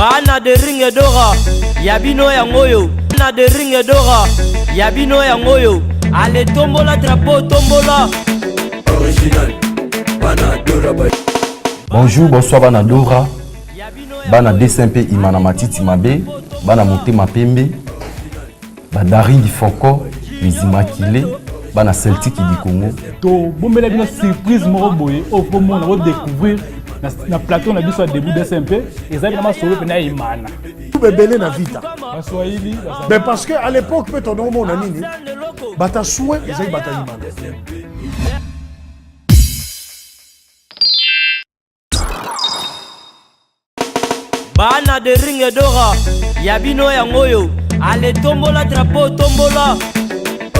Bana de ringe dora, yabino ya ngoyo. Bana de ringe dora, yabino ya ngoyo. Allez tombola drapeau tombola. Original, Bana Dora Bay. Bonjour, bonsoir Bana Dora. Bana DSMP Imana Matiti Mabe. Bana Motema Pembe. Badari di Foko, les Immaculés. Bana Celtic du Congo. To bombela bino surprise moko boye au moment on va découvrir na plateau na biso début DSMP ezali na masolo pena Imana. Bebele na vita. Baswahili Mais parce que à l'époque peut on nom na nini bata souhait ezali bata Imana. Bana de ringe dora, yabino ya ngoyo. Allez tombola drapeau tombola.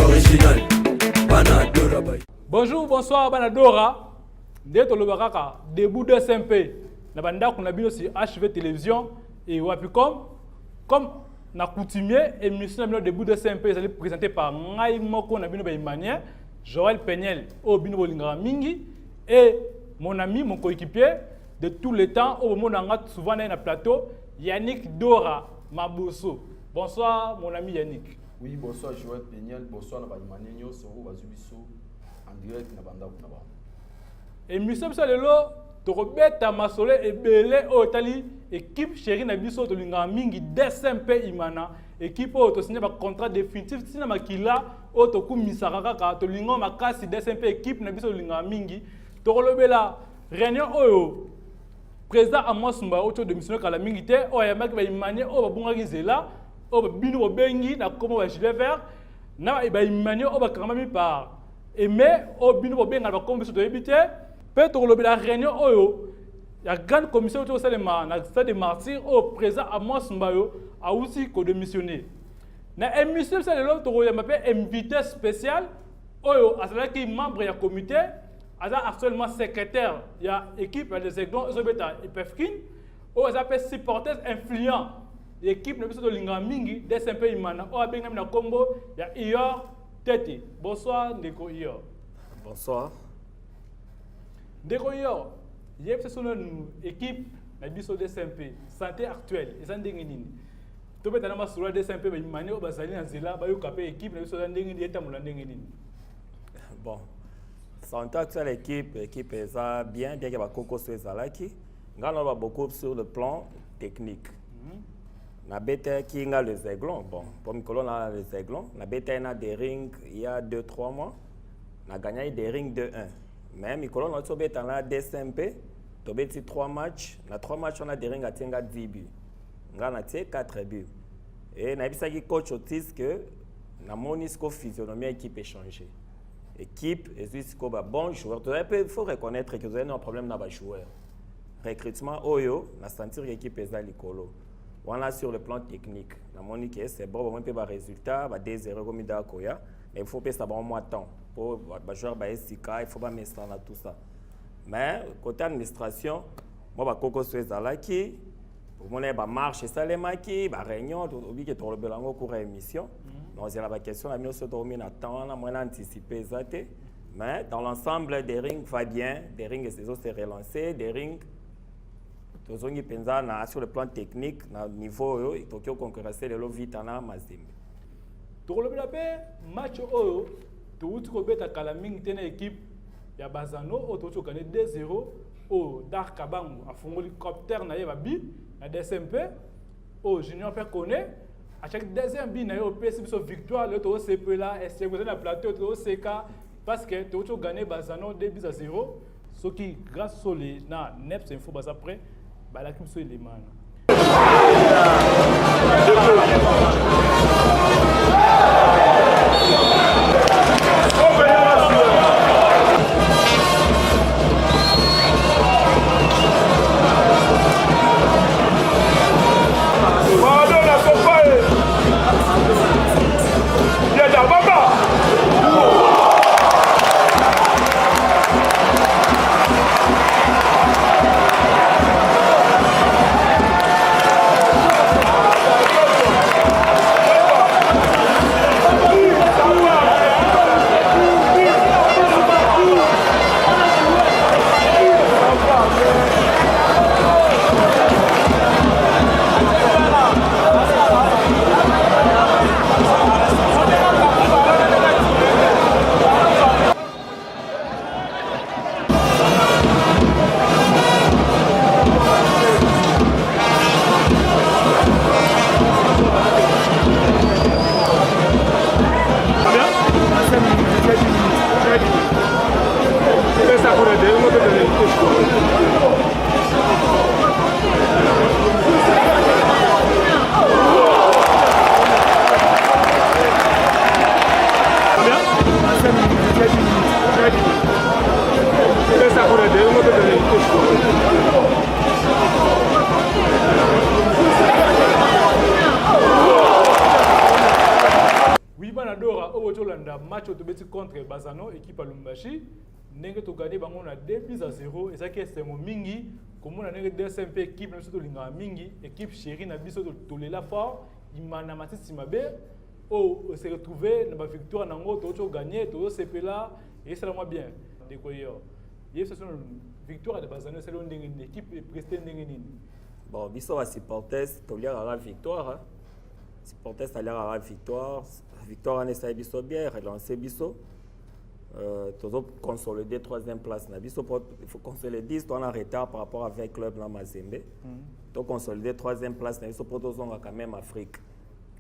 Original, Bana Dora Bay. Bonjour, bonsoir Bana Dora. Nde to lobakaka début DSMP na banda kuna bino si HV télévision et Wapicom comme na coutumier émission na début DSMP ezali présenté par ngai moko na bino ba Imania Joël Pegnel au bino bolingara mingi et mon ami mon coéquipier de tous les temps au moment où souvent na plateau Yannick Dora Maboso. Bonsoir mon ami Yannick. Oui, bonsoir Joël Pegnel, bonsoir na Imania nyonso bazubiso en direct na banda kuna ba. Émission ça lelo to robeta masole ebele o tali équipe chérie na biso to linga mingi DSMP Imana équipe o to signé ba contrat définitif tina makila o to kumisaka kaka to linga makasi DSMP équipe na biso linga mingi to kolobela réunion oyo président Amos Mba auto de mission kala mingi te o ya maki ba Imania o ba bunga kizela o ba bino bengi na komo ba gilet vert na ba Imania o ba kamami par aimé o bino benga ba komo biso to ebité. Peut-être la réunion la grande commission au Salema, na stade de martyrs au président Amos Mbayo a aussi démissionné. Na émission ça le to ya m'appelle invité spécial oyo asala qui membre ya comité asa actuellement secrétaire ya équipe des Aiglons Zobeta et Pefkin o asa supporters influents l'équipe na biso to linga mingi DSMP Imana o abenga na combo ya Ior Tete. Bonsoir Ndeko Ior. Bonsoir. Ndeko yo, yep c'est son équipe na biso DSMP santé actuelle et ça ndenge nini. To beta na masura DSMP ba imani o basali na zela ba yo kapé équipe na biso ndenge nini eta ndenge nini. Bon. Santé actuelle équipe est bien que ba koko so ezalaki. Ngana ba beaucoup sur le plan technique. Na beta ki nga les Aiglons. Bon, pour Mikolo na les Aiglons, na beta na des rings il y a 2-3 mois. Na gagné des rings 2-1. Même Mikolo na so beta na DSMP, to beti 3 matchs, na 3 matchs on a des rings à tenga 10 buts. Ngana tie 4 buts. Et na bisa ki coach Otis que na monisco physionomie équipe est changé. Équipe et jusqu'au bon joueur. Il faut reconnaître que vous avez un problème dans les joueurs. Recrutement oyo, na sentir l'équipe est à l'écolo. On a sur le plan technique. Na monique c'est bon, on peut ba résultat, ba 2-0 comme da koya, mais il faut payer ça bon mois temps. Pour ba joueur ba SK, il faut pas mettre dans tout ça. Mais côté administration, moi ba koko soezalaki, pour mon ba marche salemaki, ba réunion, obi que to le belango cours émission. Donc c'est la question la mieux se dormir na temps, on a anticipé ça. Mais dans l'ensemble des rings va bien, des rings et saison s'est relancé, des rings tozongi penza na sur le plan technique na niveau il faut concurrencer le vite na mazembe. To le bela match oyo to uti ko beta kala mingi tena équipe ya Bazano o to gagner 2-0 au Dark Kabangu a fongoli copter na yeba bi na DSMP au Junior fait connaît à chaque deuxième bi na yo PS so victoire le to CP là et c'est vous na plateau to CK parce que to gagner Bazano 2-0 ce qui grâce au les na Neps info bas après bah la kimso les man. contre Bazano, équipe à Lumbashi. Nenge to gagné bango na 2-0 et ça qui c'est mon mingi comme on a nenge DSMP équipe na surtout linga mingi équipe chérie na biso to lela fort imana matisi mabe oh se retrouver na ba victoire nango to gagner to CP là et c'est vraiment bien décoyer hier c'est une victoire de Bazano c'est une équipe prestée ndenge nini bon biso va supporters to lire la victoire supporters à la victoire victoire en essaye biso bien relancer biso toujours consolider troisième place. Il faut consolider 10 on en retard par rapport avec club la Mazembe. Donc consolider troisième place. Il faut quand même Afrique.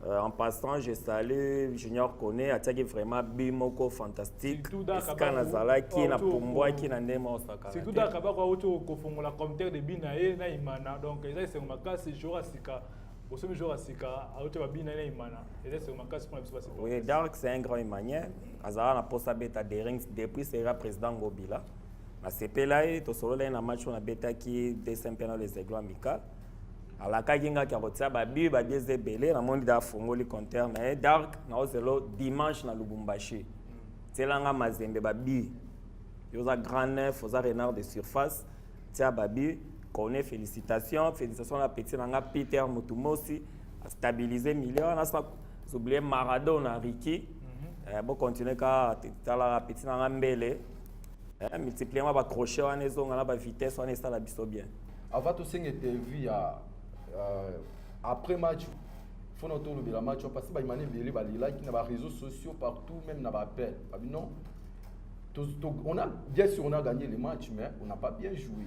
En passant, je salue Junior Kone, attaqué vraiment bimoko fantastique. Skanazala qui na Pumboa qui na Nemo Osaka. C'est tout d'accord quoi auto kofongola commentaire de Binae na Imana. Donc ça c'est un cas c'est jour à Sika. Au sommet jour à Sika, à auto Binae na Imana. Et c'est un cas pour la situation. Oui, Dark c'est un grand Imanien. Azara na posa beta de rings depuis sera président Ngobila. Na CP là to solo là na match on a beta qui descend pendant les aigles amicales. À la Kaginga qui a retiré Babi, Babi Zebele, la monde a fongoli compteur, mais Dark, na oselo dimanche na Lubumbashi. C'est là nga Mazembe Babi. Yosa grand neuf, yosa renard de surface. Tia Babi, connaît félicitations à petit nanga Peter Mutumosi, a stabilisé million, on a oublié Maradona Ricky. Bon continuer ka tala petit nanga Mbele. Multiplier ma ba crochet on est on a ba vitesse on est ça la biso bien. Avant tout c'est interview après match faut noter le match parce que imane belé ba like na ba réseaux sociaux partout même na ba appel non on a bien sûr on a gagné le match mais on n'a pas bien joué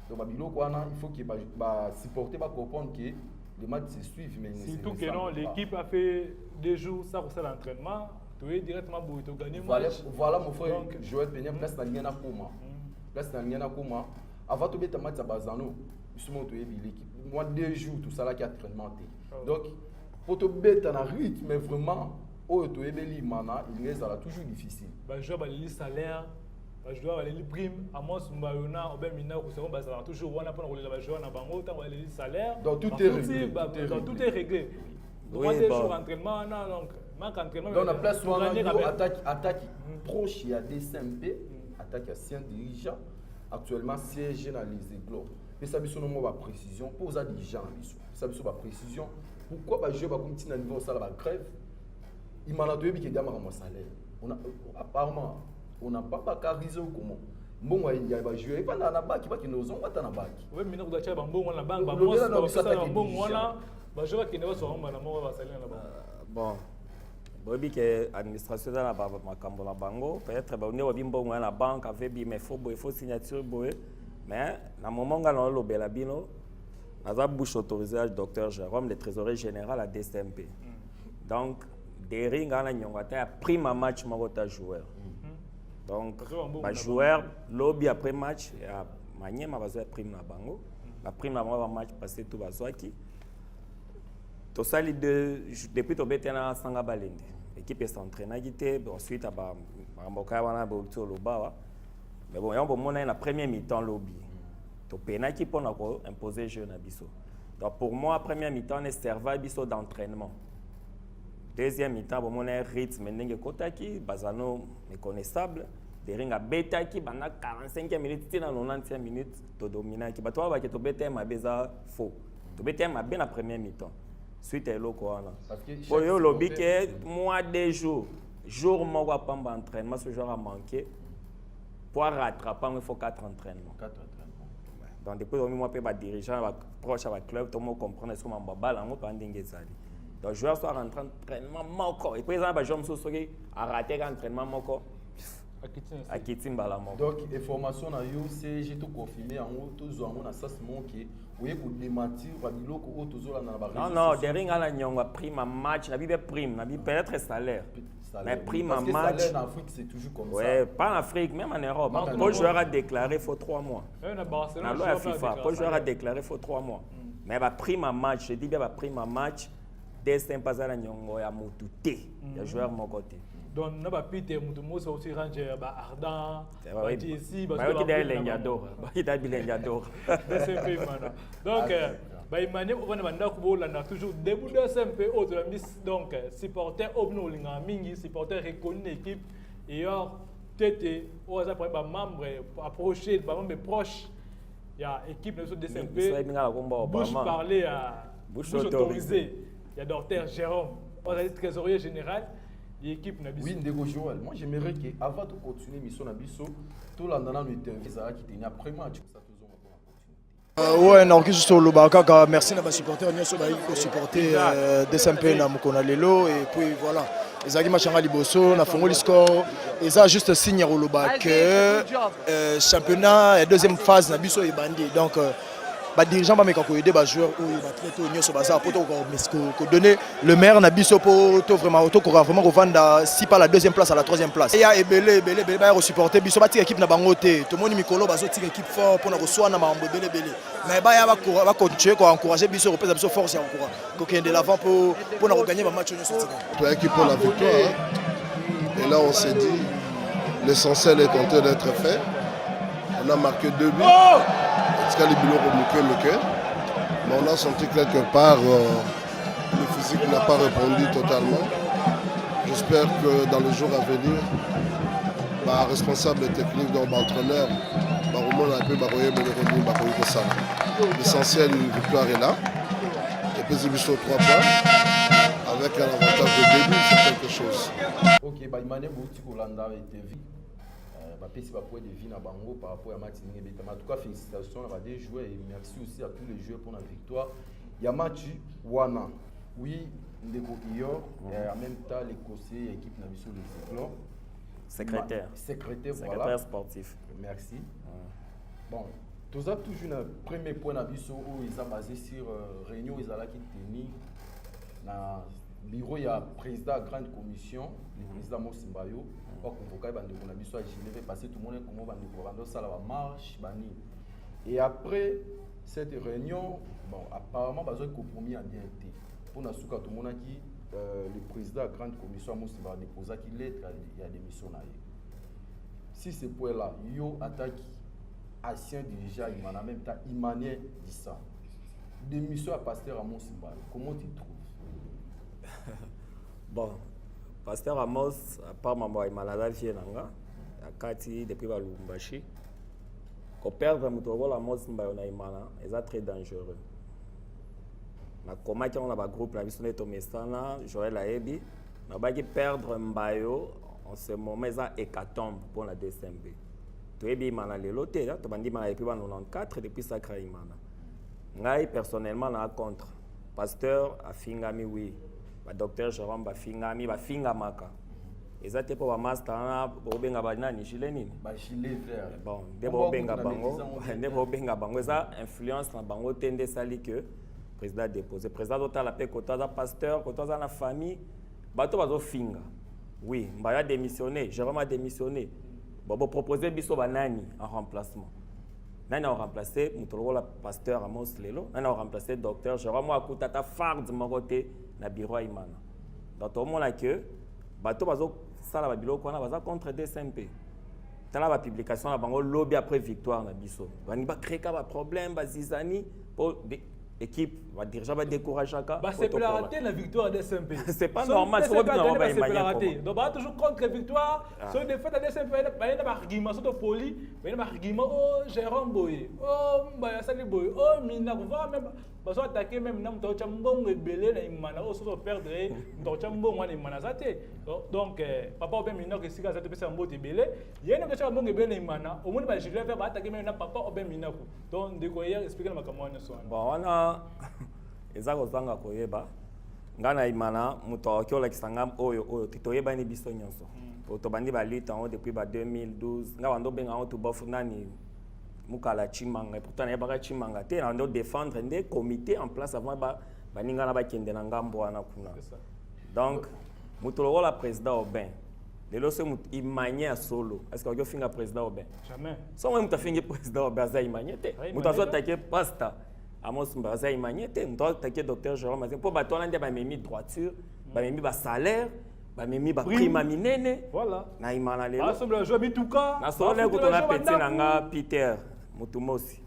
donc babilo quoi il faut qu'il va supporter va comprendre que les matchs se suivent mais surtout que non l'équipe a fait 2 jours ça pour ça l'entraînement tu es directement pour te gagner match voilà mon frère Joël Peña place na ngena koma place na ngena koma avant tout beta match à Bazano justement tu es l'équipe moi 2 jours tout ça là qui a entraînement donc pour te beta na rythme mais vraiment oh tu es beli mana il reste toujours difficile bah joueur ba les salaire ba joueur ba les prime à moi Sumbayona ou ben mina ko se ba ça toujours wana pour les ba joueur na bango tant ba les salaire donc tout est réglé tout est réglé oui, 2 jours entraînement donc manque entraînement donc la place où on attaque proche il y a des SMP attaque ancien dirigeant actuellement siège dans les Aigles. Mais ça besoin de moi précision pour ça des gens ça besoin de précision pourquoi ba jouer ba comme tina niveau ça la grève il m'a donné que dama mon salaire on a apparemment on n'a pas bacarisé ou comment bon il y a ba jouer pas na baki ba qui nous ont pas na baki ouais mais nous dacha ba mbongo na banque ba moi ça na mbongo wana ba jouer qui ne va so ngoma na mo ba salaire na banque bon bobi que administration dans la makambo na bango peut-être ba on est mbongo na banque avec bi mais faut signature boy mais na moment nga na lobela bino naza bouche autorisé à docteur Jérôme le trésorier général à DSMP donc des nga na nyongata prime match moko joueur donc ba joueur lobby après match ya manyema bazo prime na bango la prime na bango match passé tout bazwaki to sali depuis to betena sanga balende équipe s'entraîna gité ensuite ba mboka wana ba to lobawa mais bon yambo mona na première mi-temps lobby to penaki pour na ko imposer jeu na biso donc pour moi première mi-temps est serva biso d'entraînement deuxième mi-temps bon mona rythme ndenge kotaki bazano méconnaissable deringa betaki bana 45e minutes tina 90e minutes to dominaki bato ba ke to beta ma beza faux to beta ma bien la première mi-temps suite à l'oko wana pour yo lobby que mois 2 jours jour moko pamba entraînement ce jour a manqué pour rattraper il faut 4 entraînements donc depuis au moins pas dirigeant va proche à club tout le monde comprendre ce que mamba bala ngo pa ndenge zali donc joueur soit rentré entraînement moko et présent ba jom so soki a raté entraînement moko à Kitimba la moko donc information na yo c'est j'ai tout confirmé en haut tout zo na sas monki oui pour démentir ba biloko o to zo la na ba non derrière ala nyonga prime match na bibe prime na bibe peut-être salaire mais prime match parce que en Afrique c'est toujours comme ça ouais pas en Afrique même en Europe pour joueur a déclaré faut 3 mois na Barcelone la loi FIFA pour joueur a déclaré faut 3 mois mais ba prime match je dis bien ba prime match destin pas ala nyongo ya mutute ya joueur mon côté donc na ba Peter Mutumosi aussi ranger ba Ardent ba ici ba qui d'aller Lenyador ba qui d'aller Lenyador DSMP mana donc ba imane on va banda ko bolanda toujours début de DSMP autre miss donc supporter obno linga mingi supporter reconnu équipe et or tete on a pas membre approché pas membre proche il y a équipe de DSMP bouche parler à bouche autorisée il y a docteur Jérôme on a dit trésorier général de l'équipe Nabiso. Oui, Ndego Joël, moi j'aimerais que avant de continuer mission Nabiso, tout l'andana nous interview ça qui tenait après match ça toujours ouais, non, juste au Lobaka, merci à mes supporters, nous sommes supporter DSMP na mukona lelo et puis voilà. Ezaki machanga liboso na fongoli score et ça juste signe au Lobaka championnat et deuxième phase na biso et bandi donc les dirigeants vont aider les joueurs pour donner le meilleur na biso pour vraiment revendre si pas la deuxième place à la troisième place. Il y a Ebele supporter biso ba équipe na bango te to moni mikolo bazo tika équipe fort pour na reçoit na mambo Ebele mais ba ya va continuer ko encourager biso repesa biso force et encourage ko kende l'avant pour na gagner ba match nyonso tika. Toi qui pour la victoire et là on s'est dit l'essentiel est en train d'être fait. On a marqué 2 buts. Mais on a senti quelque part le physique n'a pas répondu totalement. J'espère que dans les jours à venir, responsable technique, donc entraîneur, l'essentiel une victoire est là. Et puis il sur 3 points. Avec un avantage de début, c'est quelque chose. Ok, Imane Bouti-Kolanda était vu. Si vous pouvez deviner par rapport à Martin en tout cas, félicitations à des joueurs et merci aussi à tous les joueurs pour la victoire. Il y a Mathieu Wana, oui, Ndeko Iyor, et en même temps l'Écossais, l'équipe Nabiso de Cyclone. Secrétaire, voilà. Sportif. Merci. Bon, tout ça, toujours un premier point Nabiso où ils ont basé sur réunion, ils ont qui tenu dans le bureau, il y a le président de la grande commission, le président Mosimbayo. Passer tout le monde marche et après cette réunion bon apparemment besoin de compromis a bien été pour nous tout le monde qui le président de la grande commission va déposer qui lettre il y a des missions si ce point là yo attaque ancien dirigeant il en même temps Imane dit ça des missions à pasteur à Mosimba comment tu trouves bon Pasteur Amos, à part ma malade vie nanga, à Kati depuis Lubumbashi, qu'on perdre Mutoro Amos Mbayona Imana, c'est très dangereux. Na comment on a un groupe la vision de Tomestana, Joël Aebi, na ba qui perdre Mbayo en ce moment ça hécatombe pour la DSMB. Tu es Imana le loté là, tu bandi Imana depuis 94 depuis sacré Imana. Ngai personnellement na contre. Pasteur a fingami oui. Docteur Jérôme Bafinga Maka. Et ça, c'est pour un master, pour benga banani, gilet nini. Gilet vert. Bon, d'abord benga bango, d'abord benga bango. Ça influence dans bango tende sali que président déposé. Président d'autant la paix, côté d'un pasteur, côté dans la famille, bateau bazo finga. Oui, Mbaya a démissionné, Jérôme a démissionné. Bon, proposer biso banani en remplacement. Nani a remplacé Moutolo la pasteur Amos Lelo. Nani a remplacé docteur Jérôme Akutata Fard Moroté na bureau Imana. Donc tout le monde a que bateau bazo sala babilo ko na baza contre DSMP. Tala ba publication na bango lobby après victoire na biso. Bani ba créer ka ba problème ba zizani pour équipe va dirigeant va décourager chacun. Bah c'est la raté la victoire de DSMP. C'est pas normal, c'est pas normal Imani. Donc ba toujours contre victoire, sur défaite de DSMP ba na argument sur poli, ba na argument oh Jérôme Boye. Oh Mbaya Sali Boye. Oh Mina va même parce attaquer même nam to chambongo ebele na Imana o so perdre to chambongo na Imana zate. Donc papa Obem Mina que sika zate pesa mbote ebele, yene ko chambongo ebele na Imana, au moins ba je vais faire ba attaquer même na papa Obem Mina ko. Donc de ko hier expliquer na makamwana so. Bon wana ezako zanga koyeba ngana Imana muto akiola kisanga oyo titoyeba ni biso nyonso. To bandi ba lutte en depuis 2012 ngawando benga on to bofu nani Mukala Chimanga, pourtant il y a pas Chimanga. Tu as défendre des comités en place avant baninga na ba kende na ngambo wana kuna. Donc mutolo la président Obin. Le losse imanye solo. Est-ce que vous finga président Obin? Jamais. Sans même ta finga président Obin za imanyete. Mutazo attaquer pasta. Amos Mbaza imanyete, mutazo attaquer docteur Jérôme Mazin pour batona nde ba memi droiture, ba memi ba salaire. Mimi ba prima minene voilà na Imana lelo ensemble jouer bituka na solo ko tona petit nanga Peter Mutumosi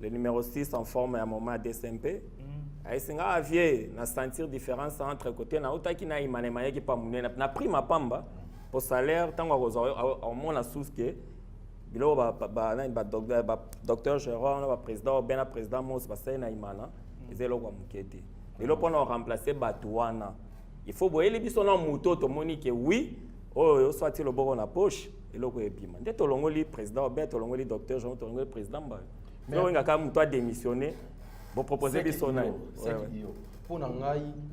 le numéro 6 en forme à moment DSMP aisinga avier na sentir différence entre côté na otaki na Imana mayaki pa munene na prima pamba Pour salaire, tant qu'on a sous que docteur Jérôme, le président, le président Mos, na imana, ils ont mukete. Et là, pour nous remplacer Batouana, il faut voir les bisons en moto, tout le monde que oui, oh, soit le bon en poche, et là, il y a dès que le président, le docteur Jérôme, le président, mais on a quand même démissionné, pour proposer des sonnailles. Pour nous, nous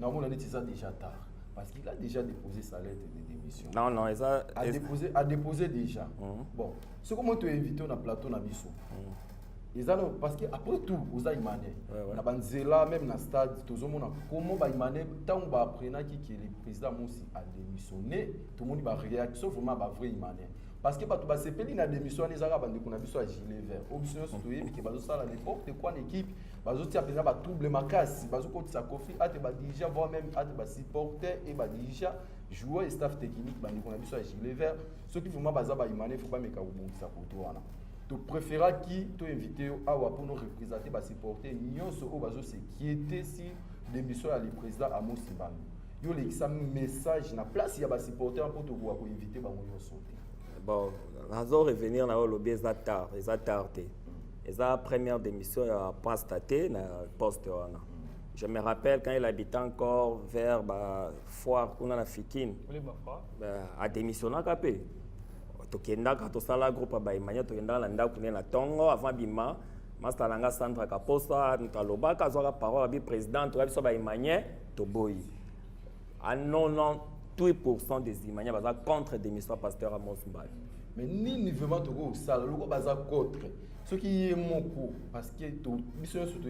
avons déjà tard. Parce qu'il a déjà déposé sa lettre de démission. Non, non, ça... A déposé déjà. Bon, ce que moi tu as invité na plateau na biso. Parce que après tout, vous avez imané. Na banzela même na stade, tout le monde comment ba imané tant ba apprenant que le président Moussi a démissionné, tout le monde va réaction vraiment ba vrai imané. Parce que bato ba sepeli na démission les arabes bande kuna biso a gilet vert. Option sotoye que bazo sala n'importe quoi l'équipe, bazo tia pena ba double makasi, bazo kotisa kofi ate ba déjà voire même ate ba supporter et ba déjà joueur et staff technique bande kuna biso a gilet vert. Ceux qui vraiment baza ba imané faut pas meka obongisa poto wana. Tu préféras qui tu invité awa pour nous représenter ba supporter nyonso o bazo se quitter si démission à le président Amos Mbambi. Yo le ça message na place ya ba supporter pour te voir ko inviter ba nyonso. Bon, nous allons revenir dans le lobby, ils ont tardé. Ils ont la première démission à constater dans le poste. Je me rappelle quand il habitait encore vers Foire, on a la Fikine. A démissionné à Capé. Tokenda quand on la groupe à Baïmania, Tokenda landa kune na tongo avant bima, Master Langa Sandra Kaposa, Ntaloba, Kazola parole avec président, tout ça Baïmania, Toboyi. À 98% des Imaniens sont contre démission pasteur Amos Mbambi. Mais ni vraiment tout ça, le groupe est contre. Ce qui est mon coup, parce que tout mission surtout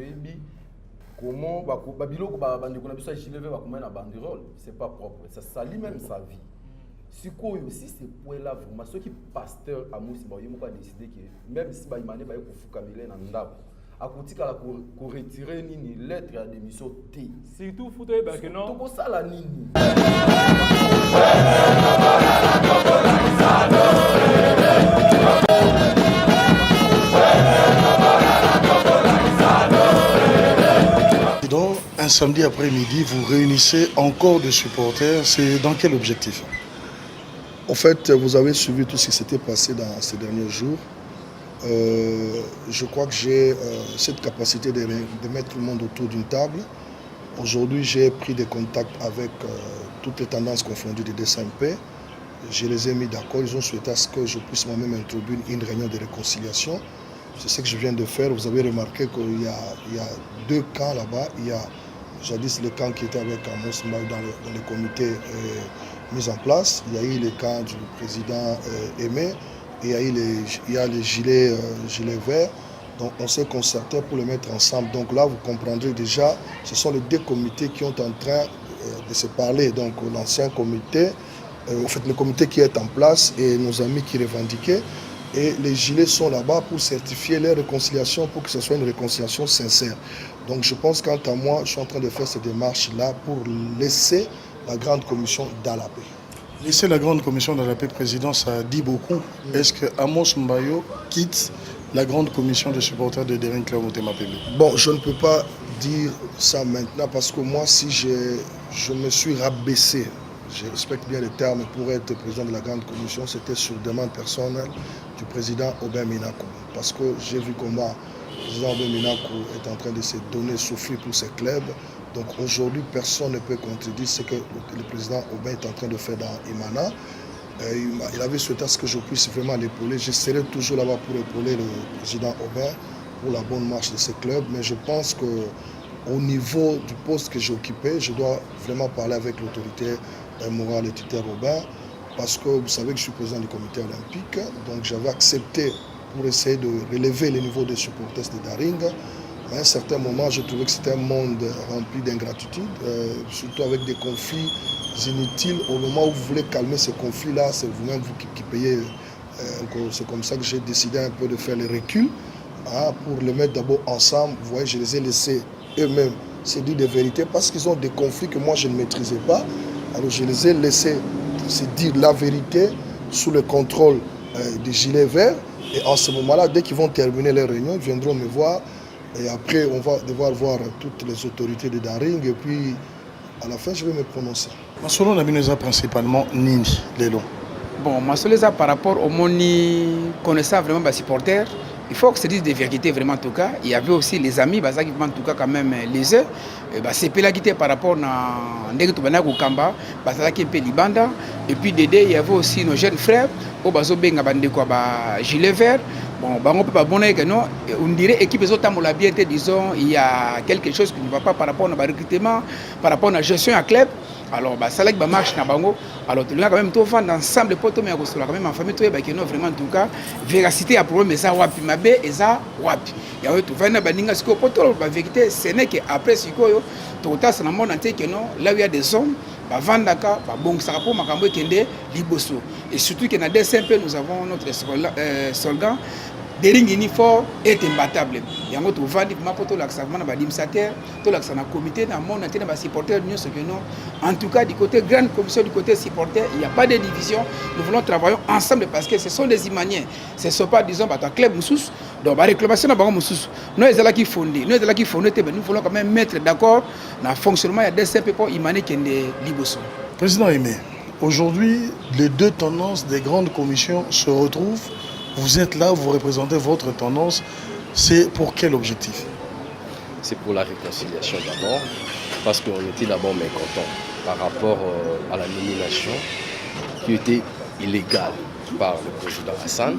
comment babilo bandi kuna biso gilet va comment na banderole, c'est pas propre. Ça salit même sa vie. Si quoi aussi ces points là vraiment ceux qui pasteur Amos Mbambi mo pas décider que même si ba Imane ba ko fukamile na ndako akotika la ko retirer ni lettre à démission T. Surtout fauteuil parce que non. Tout ça la nini. Donc, un samedi après-midi, vous réunissez encore des supporters. C'est dans quel objectif? En fait, vous avez suivi tout ce qui s'était passé dans ces derniers jours. Je crois que j'ai cette capacité de mettre tout le monde autour d'une table. Aujourd'hui, j'ai pris des contacts avec toutes les tendances confondues des DSMP. Je les ai mis d'accord. Ils ont souhaité à ce que je puisse moi-même introduire une réunion de réconciliation. C'est ce que je viens de faire. Vous avez remarqué qu'il y a deux camps là-bas. Il y a jadis le camp qui était avec Amos Mbambi dans le comité mis en place. Il y a eu le camp du président Aimé. Et il y a les gilets verts. Donc on s'est concerté pour les mettre ensemble. Donc là, vous comprendrez déjà, ce sont les deux comités qui sont en train de se parler. Donc l'ancien comité, en fait le comité qui est en place et nos amis qui revendiquaient. Et les gilets sont là-bas pour certifier les réconciliations, pour que ce soit une réconciliation sincère. Donc je pense quant à moi, je suis en train de faire ces démarches-là pour laisser la grande commission dans la paix. Laisser la grande commission dans la paix, président, ça dit beaucoup. Est-ce que Amos Mbayo quitte la grande commission de supporters de Daring Club Motema Pembe? Bon, je ne peux pas dire ça maintenant parce que moi, si je me suis rabaissé, je respecte bien les termes, pour être président de la grande commission, c'était sur demande personnelle du président Aubin Minakou. Parce que j'ai vu comment le président Aubin Minakou est en train de se donner, souffrir pour ses clubs. Donc aujourd'hui, personne ne peut contredire ce que le président Aubin est en train de faire dans Imana. Il avait souhaité à ce que je puisse vraiment l'épauler. Je serai toujours là-bas pour épauler le président Aubin pour la bonne marche de ce club. Mais je pense qu'au niveau du poste que j'ai occupé, je dois vraiment parler avec l'autorité morale et titulaire Aubin. Parce que vous savez que je suis président du comité olympique. Donc j'avais accepté pour essayer de relever le niveau des supporters de Daring. À un certain moment, je trouvais que c'était un monde rempli d'ingratitude, surtout avec des conflits inutiles. Au moment où vous voulez calmer ces conflits-là, c'est vous-même qui payez. C'est comme ça que j'ai décidé un peu de faire le recul pour les mettre d'abord ensemble. Vous voyez, je les ai laissés eux-mêmes se dire des vérités parce qu'ils ont des conflits que moi je ne maîtrisais pas. Alors je les ai laissés se dire la vérité sous le contrôle des gilets verts. Et en ce moment-là, dès qu'ils vont terminer les réunions, ils viendront me voir. Et après, on va devoir voir toutes les autorités de Daring. Et puis, à la fin, je vais me prononcer. Selon la Bineza, principalement, Nini, Lelo. Bon, Masoleza par rapport au moni connaissant vraiment les supporters, il faut que se dise des vérités vraiment en tout cas. Il y avait aussi les amis, bah, ça qui en tout cas quand même les eux. C'est pénalité par rapport à Ndegutubana Kamba, bah, ça qui est Libanda. Et puis Dédé, il y avait aussi nos jeunes frères, au Bazo Benga Bandekwa, gilet vert. Bon, bah, on peut pas bonner que non. On dirait équipe des autres l'a bien été, disons, il y a quelque chose qui ne va pas par rapport au recrutement, par rapport à la gestion à club. Alors, ça là qui marche na bango. Alors, tu as quand même tout fait ensemble pour tout mais quand même en famille tout est non vraiment en tout cas véracité à problème ça wapi mabe et ça wapi. Il y a tout fait na baninga ce que pour tout la vérité ce n'est que après ce que tout ça c'est dans le monde entier que non là où il y a des hommes ba vandaka ba bon ça rapport makambo kende liboso et surtout que na DSMP nous avons notre slogan Dering uniforme est imbattable. Il y a un autre vendeur qui m'a porté l'accent à l'administrateur, tout l'accent à comité, dans le monde entier, dans les supporters, en tout cas, du côté grande commission, du côté supporter, il n'y a pas de division. Nous voulons travailler ensemble parce que ce sont des Imaniens. Ce ne sont pas, disons, un club moussous. Donc, la réclamation n'a pas moussous. Nous, les là qui fondent, nous voulons quand même mettre d'accord dans le fonctionnement des DSMP pour Imanien qui est Liboso. Président Aimé, aujourd'hui, les deux tendances des grandes commissions se retrouvent. Vous êtes là, vous représentez votre tendance. C'est pour quel objectif? C'est pour la réconciliation d'abord, parce qu'on était d'abord mécontents par rapport à la nomination qui était illégale par le président Hassan,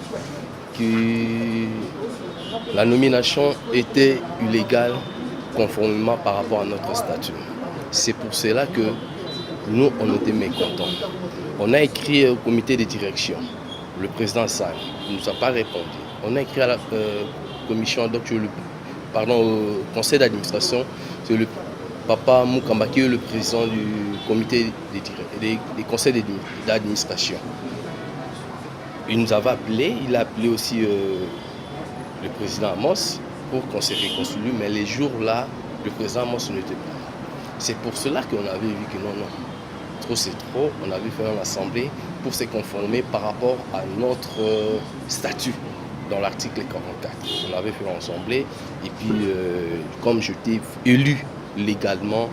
la nomination était illégale conformément par rapport à notre statut. C'est pour cela que nous, on était mécontents. On a écrit au comité de direction. Le président Hassan ne nous a pas répondu. On a écrit à la commission, au conseil d'administration, c'est le papa Moukamba qui est le président du comité des conseils d'administration. Il nous avait appelé, il a appelé aussi le président Amos pour qu'on se réconcilie, mais les jours-là, le président Amos n'était pas. C'est pour cela qu'on avait vu que non, trop c'est trop, on avait fait une assemblée pour se conformer par rapport à notre statut dans l'article 44. On avait fait une assemblée et puis comme j'étais élu légalement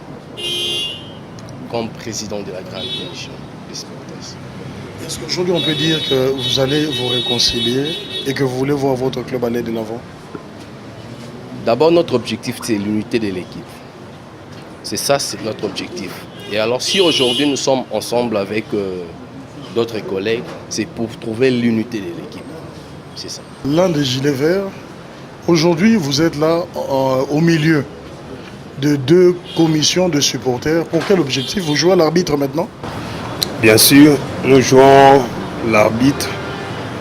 comme président de la grande commission des supporters. Est-ce qu'aujourd'hui on peut dire que vous allez vous réconcilier et que vous voulez voir votre club aller de l'avant? D'abord notre objectif c'est l'unité de l'équipe. C'est ça, c'est notre objectif. Et alors si aujourd'hui nous sommes ensemble avec d'autres collègues, c'est pour trouver l'unité de l'équipe. C'est ça. L'un des gilets verts, aujourd'hui vous êtes là au milieu de deux commissions de supporters. Pour quel objectif? Vous jouez à l'arbitre maintenant? Bien sûr, nous jouons l'arbitre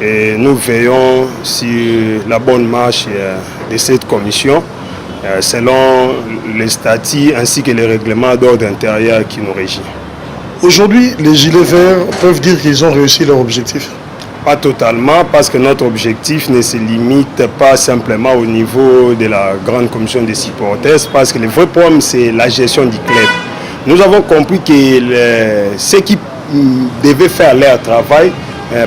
et nous veillons sur la bonne marche de cette commission selon les statuts ainsi que les règlements d'ordre intérieur qui nous régissent. Aujourd'hui, les gilets verts peuvent dire qu'ils ont réussi leur objectif? Pas totalement, parce que notre objectif ne se limite pas simplement au niveau de la grande commission des supporters, parce que le vrai problème, c'est la gestion du club. Nous avons compris que ceux qui devaient faire leur travail,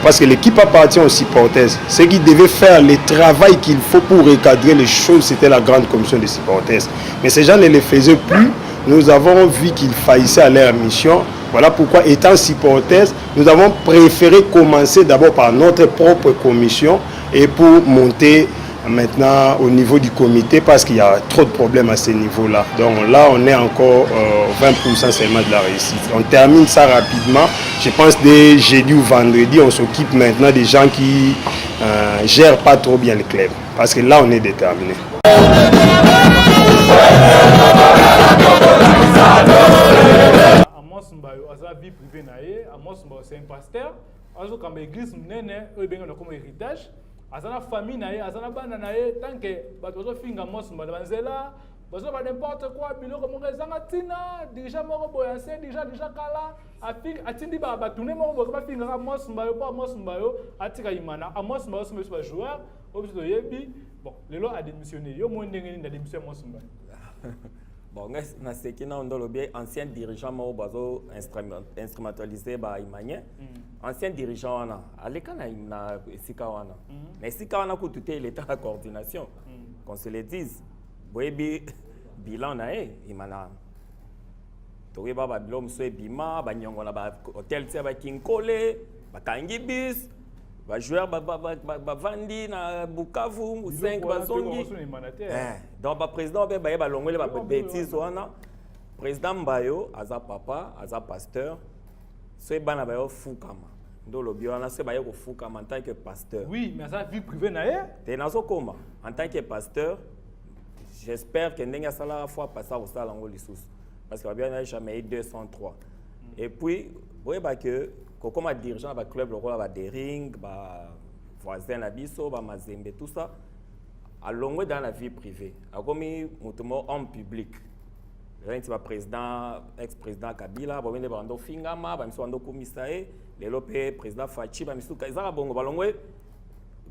parce que l'équipe appartient aux supporters, ceux qui devaient faire le travail qu'il faut pour recadrer les choses, c'était la grande commission des supporters. Mais ces gens ne le faisaient plus. Nous avons vu qu'ils faillissaient à leur mission. Voilà pourquoi, étant supporters, nous avons préféré commencer d'abord par notre propre commission et pour monter maintenant au niveau du comité parce qu'il y a trop de problèmes à ce niveau-là. Donc là, on est encore 20% seulement de la réussite. On termine ça rapidement. Je pense dès jeudi ou vendredi, on s'occupe maintenant des gens qui ne gèrent pas trop bien le club. Parce que là, on est déterminé. Amos Mbayo aza vie privée na ye, Amos Mbayo c'est un pasteur, azo kamba église munene oyo benga comme héritage, azana famille na ye, azana bana na ye, tant que bato bazo finga Amos Mbayo banzela, bazo ba n'importe quoi biloko moko ezanga tina, déjà moko boya se déjà kala, atindi ba batune moko boya ba finga Amos Mbayo po Amos Mbayo atika imana, Amos Mbayo c'est un joueur, obito yebi, bon, lelo a démissionné, yo mo ndenge ni na démission Amos Mbayo. Bon, na seki na ndolo bien ancien dirigeant mo bazo instrumentalisé ba Imanien. Ancien dirigeant wana aleka na esika wana. Na esika wana ko tout l'état de coordination. Qu'on se le dise. Boyebi bilan na Imana. Toye ba bilom so bima ba nyongo na ba hôtel tia ba Kinkole bakangi bis bajoueur bavandi na Bukavu 5 bazongi donc baprésident mpe baye balongwele babétise wana président Mbayo aza papa aza pasteur soki bana baye ofukama ndo lobi wana soki baye kofukama en tant que pasteur oui mais aza vie privée na ye te nazokoma en tant que pasteur j'espère que ndenge asalaka fois pasa kosala yango lisusu parce que babia jamais eu 203 et puis boyeba que kokoma dirigeant ba club lokola ba Dering ba voisin na biso ba Mazembe tout ça alongwe dans la vie privée akomi mutumo homme public Renti ba président ex-président Kabila ba wende ba ndo fingama ba miso ndo komisae lelo pe président Fachi ba miso ezaka bongo balongwe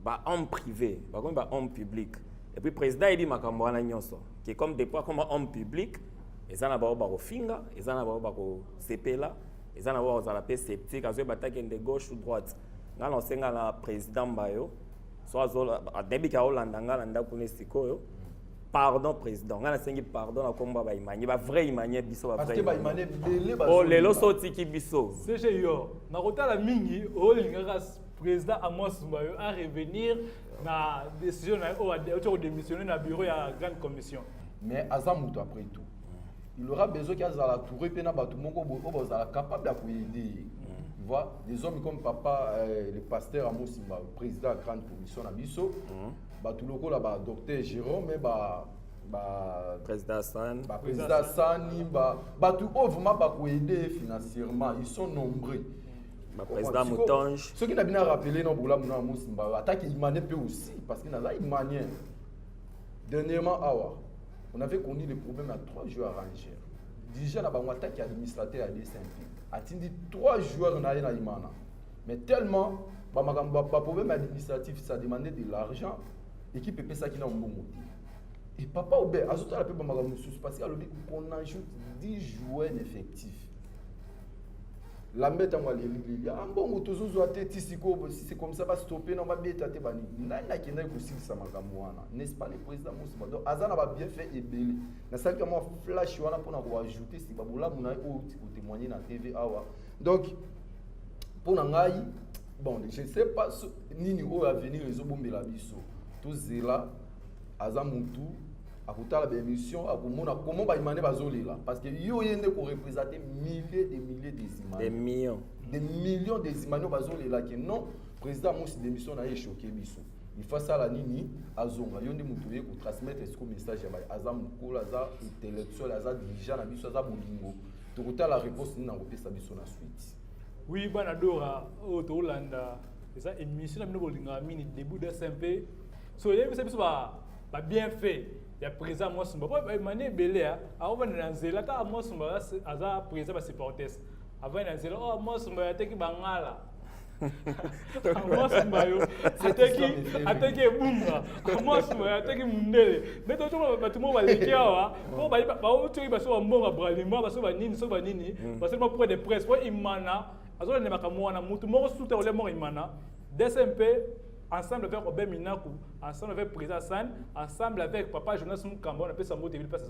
ba homme privé ba komi ba homme public et puis président il dit makambo wana nyonso qui comme des fois comme homme public ezana ba ba ko finga ezana ba ko sepela ezana ba ozala pe sceptique azo bataki de gauche ou droite ngana osenga na président Mbayo so azola debika Hollande ngana ndakune sikoyo pardon président ngana sengi pardon na komba ba imanye ba vrai imanye biso ba vrai parce que ba imanye belé ba oh lelo soti ki biso c'est chez yo na kotala mingi o lingaka président Amos Mbayo à revenir na décision na o démissionner na bureau ya grande commission mais azamuto après tout il aura besoin qu'il y ait touré pena batu moko capable d'aider. Tu vois, des hommes comme papa le pasteur Amos Mbayo, président de la grande commission na biso, batu loko là docteur Jérôme président San, président Sani batu vraiment ba ko aider financièrement, ils sont nombreux. Président Moutonge. Ce qui n'a bien rappelé non boula mona Amos Mbayo, attaque Imane peut aussi parce qu'il n'a pas Imanien. Dernièrement awa on avait connu le problème à 3 joueurs arrangés. Déjà, la attaque administrateur à DSMP. A dit 3 joueurs na Imana. Mais tellement, le problème administratif, ça demandait de l'argent. L'équipe peut ça qui n'a pas bon motif. Et papa Obe, ajoute à la paix parce qu'on ajoute 10 joueurs effectifs. La mettre en walé, un bon moto si c'est comme ça va stopper non va bien tâter bani. N'a qui n'a aussi ça makamwana. N'est-ce pas le président Moussa donc Azana va bien fait et belé. Na ça que moi flash wana pour ajouter si babola mona ou témoigner na TV awa. Donc pour ngai bon je sais pas nini o à venir les obombela biso. Tout zela azamuntu akutala ba émission akomona comment ba imane bazolela parce que yo yende ko représenter milliers des imanes des millions des imanes bazolela que non président Moussa démission na choqué biso il faut ça la nini azonga yonde mutu ye ko transmettre ce message ya ba azam kola za intellectuel aza dirigeant na biso aza bolingo to kutala réponse ni na kopesa biso na suite oui bana dora o to Hollanda ça émission na bino bolinga mini début de SMP so yé biso ba bien fait. Il y a président Amos Mbayo, il m'a dit belé avant dans zela ta Amos Mbayo aza président ba supporters avant dans zela oh Amos Mbayo ateki bangala Amos Mbayo ateki bunga Amos Mbayo ateki mundele mais to batumo ba lekiawa ko ba otu ba so mbonga bralima ba so ba nini parce que moi pour des presse pour imana azo ne makamwana mutu moko soute ole mo imana DSMP ensemble avec Robert Minakou, ensemble avec président San, ensemble avec papa Jonas Mukamba, on appelle ça mot de ville parce que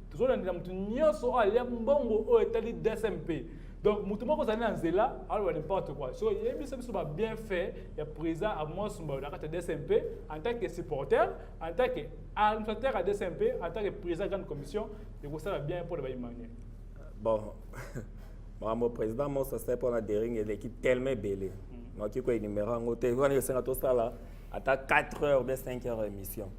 toujours dans le nyonso aller mbongo o etali DSMP. Donc mutumo ko zana nzela, alors n'importe quoi. So yemi ça soit bien fait, il y a président Amos Mbayo dans la DSMP en tant que supporter, en tant que administrateur à DSMP, en tant que président de la grande commission, et ça va bien pour le Baïmani. Bon. Mon président Moussa c'est pour la Dering et l'équipe tellement belle. Donc, il y a un numéro en hôtel. On est à 4 heures, 5 heures d'émission.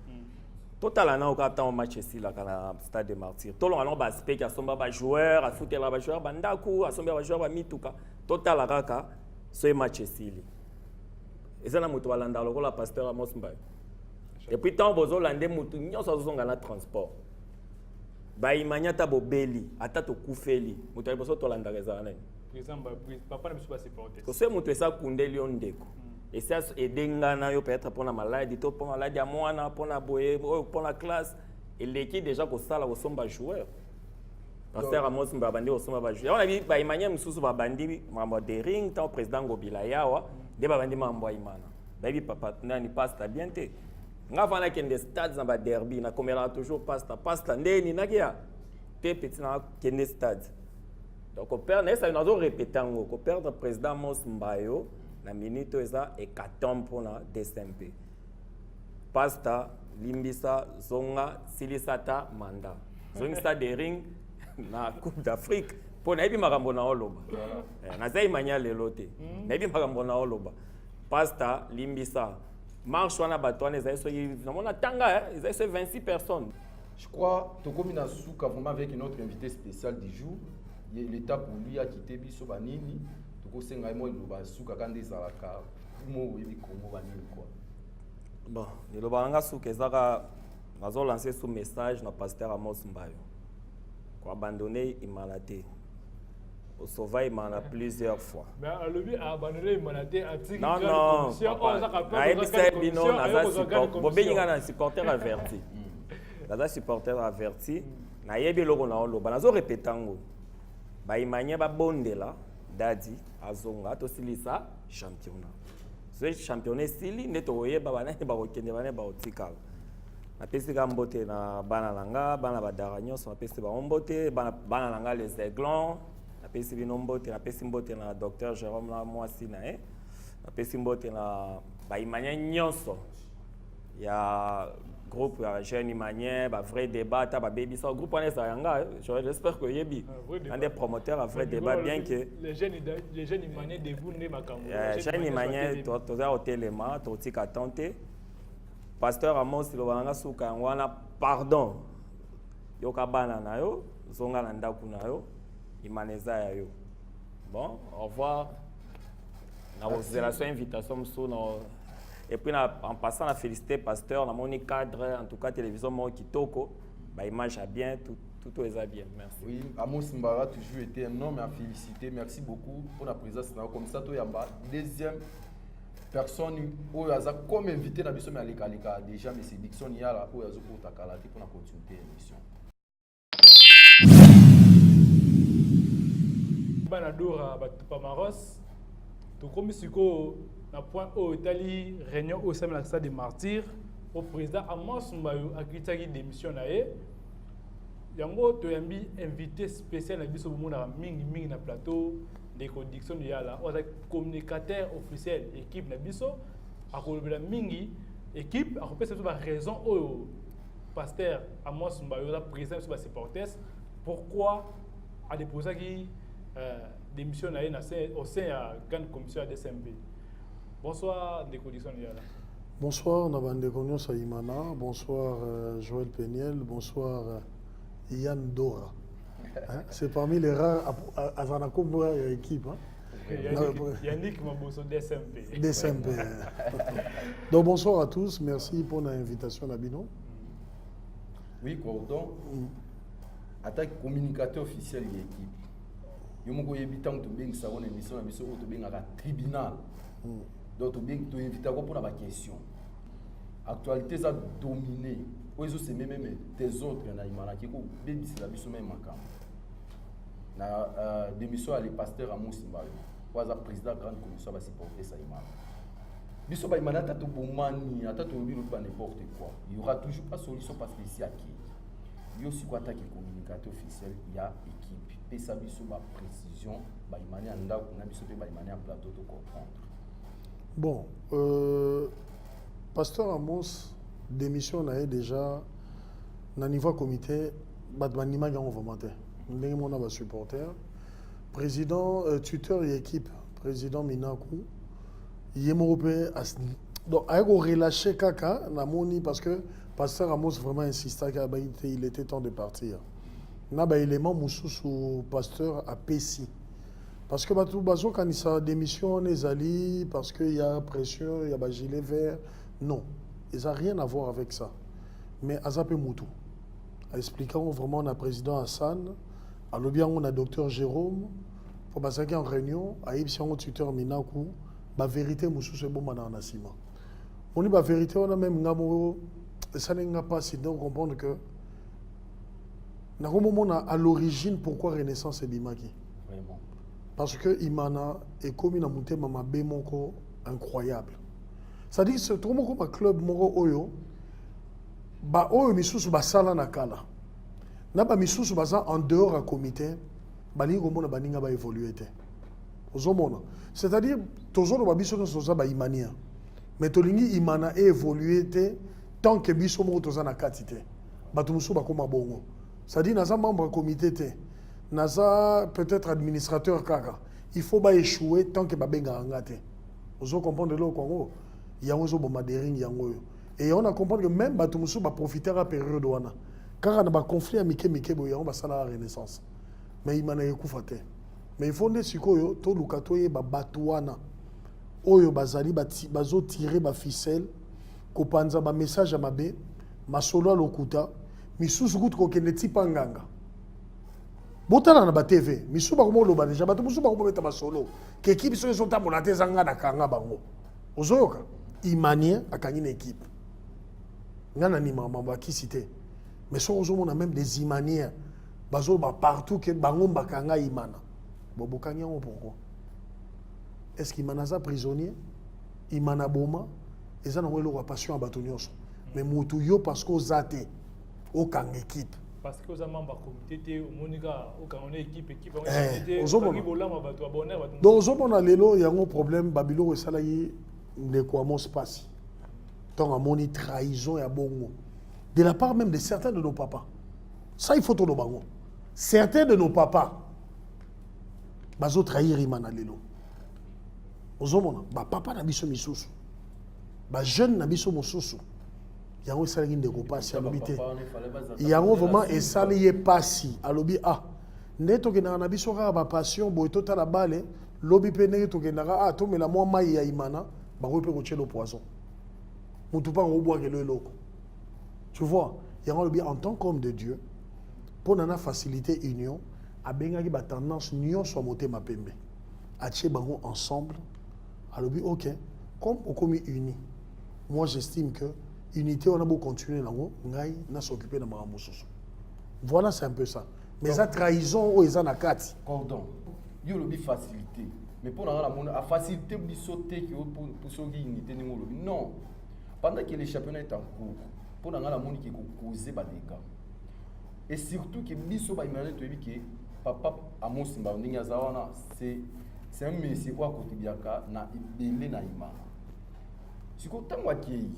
Total, on a un match ici, là, dans le stade de Martyrs. Tout le monde a spécial, il y a des joueurs, il y a des joueurs, il y a des joueurs, Total, on a ce match ici. Et ça, on a un pasteur Amos Mbayo. Et puis, tant que vous avez un transport. Baïmania tabo beli, atato kufeli, mutu aliboso tolanda rezana. Papa ne me suis pas supporté. Parce que mutu esa kunde liondeko. Et ça edenga na yo peut-être pour la maladie, to pour la maladie à mwana, pour la boye, pour la classe. Et l'équipe déjà ko sala ko somba joueur. Pasteur Amos Mbabandi ko somba ba joueur. On a vu Baïmania mususu babandi mambo de ring, tant président Ngobila yawa, de babandi mambo imana. Baby papa nani pasta bien te. Nga fana kende stade na ba derby na komela toujours pasta ndeni nakia te petit na kende stade donc on perd ça nous avons répété ngo ko perdre président Amos Mbayo na minute eza hécatombe mpona DSMP. Pasta limbisa zonga silisata manda zongisa de ring na Coupe d'Afrique po na yebi makambo na oloba nazai manya lelo te na yebi makambo na oloba. Pasta limbisa marche wana bato wana ezali soki namona tanga ezali soki 26 personnes. Je crois que comme na souka vraiment avec notre invité spécial du jour, il est l'état pour lui à quitter biso banini toko senga mo loba souka kande zalaka mo yebi Congo banini quoi. Bon, le Lobanga Soukezara a lancé ce message dans pasteur Amos Mbayo. Pour abandonner Imanate. Au sauver Imana plusieurs fois. Mais lui a abandonné Imanate à Tigre. Non, non. Un supporter averti. Un supporter averti. Na yebi logo na oloba. Nazo répétango. Ba Imanya ba bondela dadi azonga to silisa championnat. Ce championnat style neto oyeba bana ba okende bana ba otika. Na pesi ka mbote na bana langa, bana ba daranyo so na pesi ba mbote, bana langa les aiglons, na pesi bino mbote, na pesi mbote na docteur Jérôme la Mwasi na na pesi mbote na ba imanya nyonso. Ya groupe ya jeune imanya ba vrai débat ta ba baby so groupe wana yanga, j'espère que yebi un des promoteurs à vrai débat bien que les jeunes imanya debout ne makambo. Jeune imanya to za hotelema to tika tenter. Pasteur Amos Lobanga Souka wana pardon. Yoka bana na yo, zonga na ndaku na yo, imaneza ya yo. Bon, au revoir. Na relation invitation sous et puis en passant à féliciter pasteur na moni cadre en tout cas télévision mo kitoko, ba image a bien tout est bien. Merci. Oui, Amos Mbara toujours été un homme à féliciter. Merci beaucoup pour la présence comme ça to yamba. Deuxième personne où il y a comme invité na biso mais alika déjà mais c'est Dixon Yala où il y a pour ta qualité pour la continuité l'émission. Banadora Batupamaros to comme siko na point au Italie réunion au sein de la stade des martyrs au président Amos Mbayo akitaki démission na ye. Yango to yambi invité spécial na biso bomona mingi na plateau de Dixon Yala, on a communicateur officiel équipe na biso a kolobela mingi équipe a repensé sur la raison au pasteur Amos Mbayo la président sur les supporters pourquoi a déposé qui démission au sein de la grande commission de DSMP. Bonsoir de Dixon Yala. Bonsoir Nabande Konyo Saïmana, bonsoir Joël Peniel, bonsoir Yann Dora. Hein? C'est parmi les rares à Zanakombo équipe. Hein? Yannick Maboso, DSMP. DSMP. Donc bonsoir à tous, merci pour l'invitation Nabino. Oui, Cordon. Attaque communicateur officiel de l'équipe. Il y a un temps que tu as une émission, tu as un tribunal. Donc tu as invité pour la question. Actualité ça dominé. Oizo c'est même des autres na imana qui ko baby c'est la biso même makam. Na démission à les pasteurs Amos Mbayo. Waza président grande commission va supporter ça imana. Biso ba imana tato bomani, tato bino pas n'importe quoi. Il y aura toujours pas solution parce que ici qui. Il y a aussi quoi attaquer communicateur officiel, il y a équipe. Et ça biso ba précision, ba imana anda ko na biso pe ba imana en plateau to comprendre. Bon, pasteur Amos démission na déjà na niveau comité batbanima gango vomanté ndenge mona ba supporter président tuteur et équipe président Minaku yemorope donc ayeko relâcher kaka na moni parce que pasteur Amos vraiment insista qu'il était temps de partir na ba élément mususu pasteur a pesi parce que batu bazo kanisa démission nezali parce que il y a pression il y a ba gilet vert non. Ils n'ont rien à voir avec ça. Mais Azapé Moutou, expliquant vraiment le président Hassan, à l'objet on a docteur Jérôme, pour passer en réunion, à Ibsian tuteur Minaku, la vérité Moussou c'est bon maintenant en Nassima. On dit la vérité, on a même ça n'est pas si donc comprendre que na moment à l'origine pourquoi Renaissance est Bimaki. Vraiment. Parce que Imana est comme une montée mama bémoko incroyable. C'est-à-dire que c'est trop comme un club moro oyo ba oyo misusu basala na kala na ba misusu baza en dehors du comité bali komona baninga ba évoluer té ozomona c'est-à-dire toujours le biso nous sommes imania mais tolingi imana évolué tant que biso mo toza na katité bato musu ba koma bongo ça dit naza membre comité te naza peut-être administrateur kaka il faut ba échouer tant que ba benga ngate ozo comprendre le Congo yango zo bomba dering yango et on a compris que même bato musu ba profiter à période wana car na ba conflit amike bo yango ba sala renaissance mais imana yekufa te mais il faut ne sikoyo to lukato ye ba bato wana oyo bazali bazo tirer ba ficelle ko panza ba message mabe masolo lokuta misusu kutu ko kende tipa nganga botana na ba TV misusu ba ko loba déjà bato musu ba ko beta masolo ke équipe so so tambola te zanga na kanga bango ozoyoka imanie akangi na équipe ngana ni mama ba kisite mais so ozomona même des imaniens bazo ba partout que bango bakanga imana bobokangi ngo pourquoi est-ce qu'il manaza prisonnier imana boma eza na welo wa passion bato nyonso mais mutu yo parce que ozate okanga équipe parce que aux membres comité au monika okanga équipe donc ozomona lelo yango problème babilo esala yi ndeko amos pasi tant amoni trahison ya bongo de la part même de certains de nos papas ça il faut to bango certains de nos papas bazo trahir imana lelo ozomona ba papa na biso misusu ba jeune na biso mosusu yango esali ndeko pasi alobite yango vraiment esali ye pasi alobi ah ndeto ke na biso ka ba passion boy tota la balle lobi pe ndenge to ke na to mela moi mai ya imana ba ko pe ko chelo poison mutu pa ko boa ke le loko tu vois yango lobi en tant qu'homme de Dieu pour nana faciliter union a benga ki ba tendance union soit monter ma pembe a tché bango ensemble alobi OK comme au commis uni moi j'estime que unité on a beau continuer nango ngai na s'occuper de ma mususu voilà c'est un peu ça mais ça trahison o eza na kati cordon yo lobi facilité mais pour la monde a facilité bisoté qui pour so unité ni ngolo non pendant que le championnat est en cours pour la monde qui causer ba dégâts et surtout que biso ba imaginer to que papa Amos Mba ndinga zawana c'est un monsieur quoi côté biaka na ibele na ima siko tangwa ki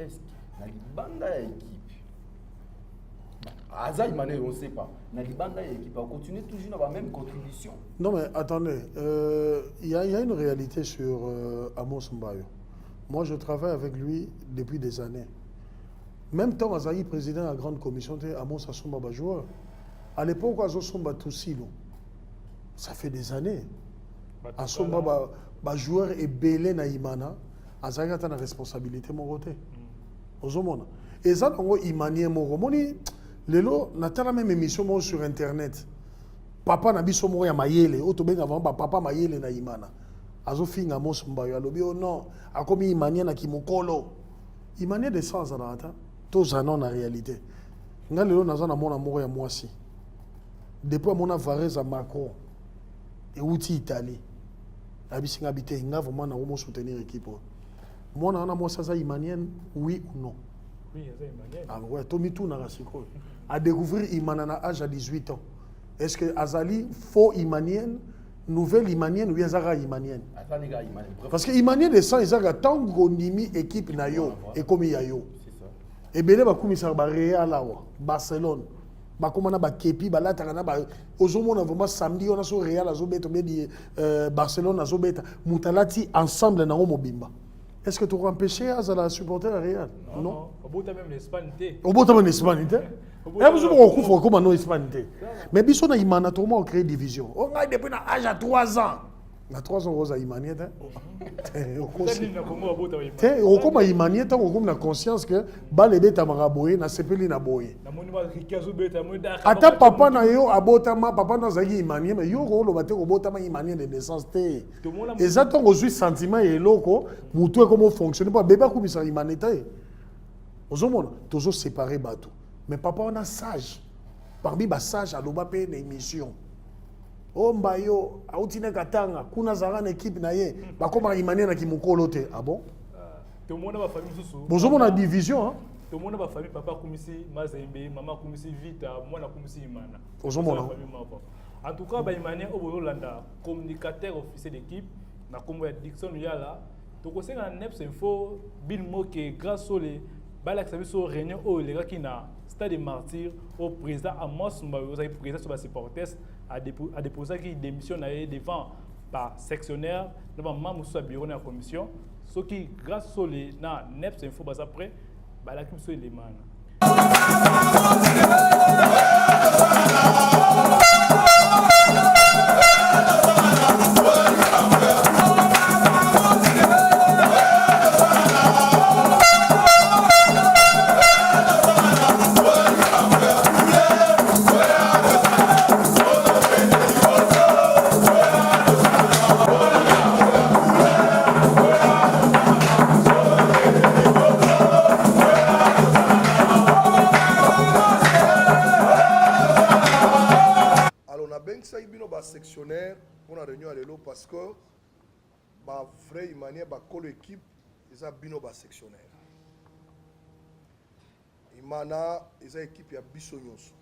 est-ce que na libanda ya équipe Aza Imane on sait pas na libanda ya équipe va continuer toujours dans la même contribution. Non mais attendez, il y a une réalité sur Amos Mbayo. Moi je travaille avec lui depuis des années. Même temps Azaï président de la grande commission Amos Asomba joueur. À l'époque Asomba Toussilo. Ça fait des années. Asomba joueur est belé na Imana. Azaï a une responsabilité mon côté. Ozomona. Et ça on Imanie Moromoni lelo natala même émission sur internet. Papa na biso mo ya mayele, o to benga vamba papa mayele na Imana. Azo finga Amos Mbayo alobi oh non, akomi Imanie na kimokolo. Imanie de sans alata, to zanon na réalité. Nga lelo nazana mona moko ya mwasi. Depuis mona Varese à Macron et outi Italie. Abisinga bité nga vraiment na mo soutenir équipe. Moi na moi ça Imanienne oui ou non. Oui, c'est Imanienne. Ah ouais, Tommy tout na rasiko. À découvrir Imana à l'âge à 18 ans. Est-ce que Azali faux Imanienne, nouvelle Imanienne ou bien Zara Imanienne? Parce que Imanienne de sang Zara tant gondimi équipe na yo et comme yayo. C'est ça. Et belé ba commissaire ba Real lawa, Barcelone. Ba komana ba kepi ba lataka na ba ozomona vraiment samedi on a so Real azobeta be Barcelone azobeta mutalati ensemble na mobimba. Est-ce que tu auras empêché à la supporter à Real? Non. Au bout de même l'Espagne. Au bout de même l'Espagne. Vous avez comme en Espagne. Mais si on a Imana, tout le monde crée division. On a depuis l'âge à 3 ans. À 3 ans, on a Imani. On a Imani, on a conscience que Balébé Tamaraboye n'a sepeli na boye. Ata papa na yo abotama, papa na zagi Imani, mais yo ko lo bate ko botama Imani de naissance té. Et ça ton reçu sentiment et loko, mutu comment fonctionne pas bébé comme ça Imani té. Ozomona, toujours séparé bateau. Mais papa on a sage. Parmi les sages à l'obapé une émission. Oh mbayo, autine katanga, kuna zara na équipe na ye, ba koma Imani na kimokolo te. Ah bon? Tout le monde a famille sous. Bonjour mon division hein. Tout le monde a famille papa kumisi Mazembe, maman kumisi Vita, moi na kumisi Imana. Bonjour mon. En tout cas, ba Imani au Bolanda, communicateur officiel d'équipe na kombo ya Dixon Yala tokosenga na Neps Info bin moke grâce au les balak sabi so réunion au les gars qui na stade des martyrs au président Amos Mbayo za président sur supporters a déposé qui démissionne devant par sectionnaire devant membre sur bureau de la commission ce qui grâce au les na Neps Info bas après balak so les man. Sectionnaire pour la réunion à l'élo parce que ma vraie manière ma équipe ils ont bino ba sectionnaire imana ils ont équipe ya bisonyos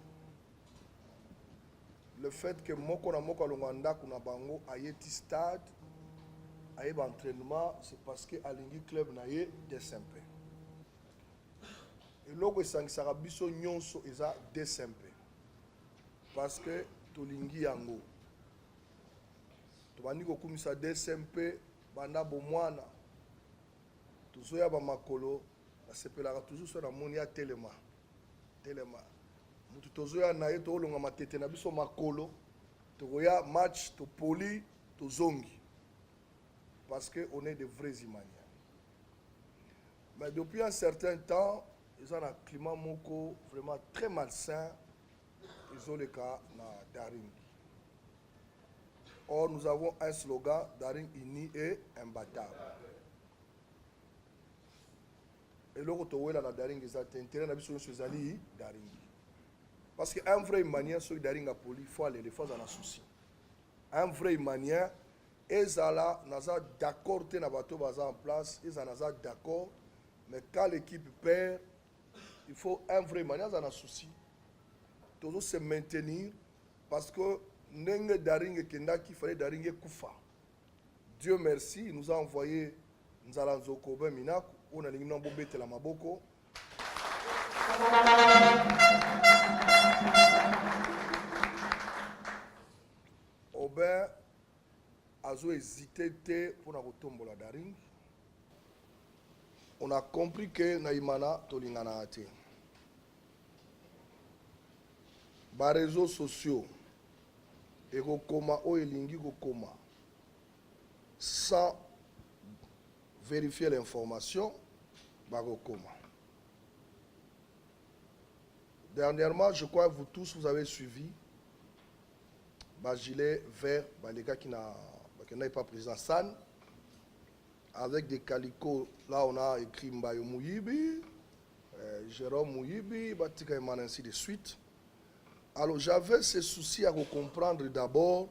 le fait que moko na moko alonganda kuna bango ayeti stade aye ba entraînement c'est parce que alingi club na ye DSMP et logo sangisaka biso nyonso eza DSMP parce que tolingi yango tobandi kokumisa DSMP banda bomwana tozoya bamakolo nasepelaka toujours so na moni ya telema mutu tozoya na ye toolonga matete na biso makolo tokoya match topoli tozongi parce que on est de vrais Imaniens. Mais depuis un certain temps ils ont un climat moko vraiment très malsain ils ont le cas na Daring. Or, nous avons un slogan, Daring uni et imbattable. Et le retour là, Daring est intérêt, Daring. Parce qu'un vrai manière, sur Daring a poli, il faut aller les faire dans la souci. Un vrai manière, ils sont d'accord, ils sont en place, ils sont d'accord, mais quand l'équipe perd, il faut un vrai manière dans la souci. Toujours se maintenir parce que Nenge Daring Kendaki fallait Daring Koufa. Dieu merci, il nous a envoyé Nzalanzo Kobe Minaku, on a l'ignon Bobete la Maboko. Aubin a hésité pour la retombe la Daring. On a compris que Naïmana Tolingana a été. Par réseaux sociaux, et Rokoma ou Elingi Rokoma, sans vérifier l'information, Rokoma. Dernièrement, je crois que vous tous, vous avez suivi gilet vert, les gars qui n'ont pas président San, avec des calicots, là on a écrit Mbayo Mouyibi, Jérôme Mouyibi, Batika Eman, ainsi de suite. Alors j'avais ce souci à comprendre d'abord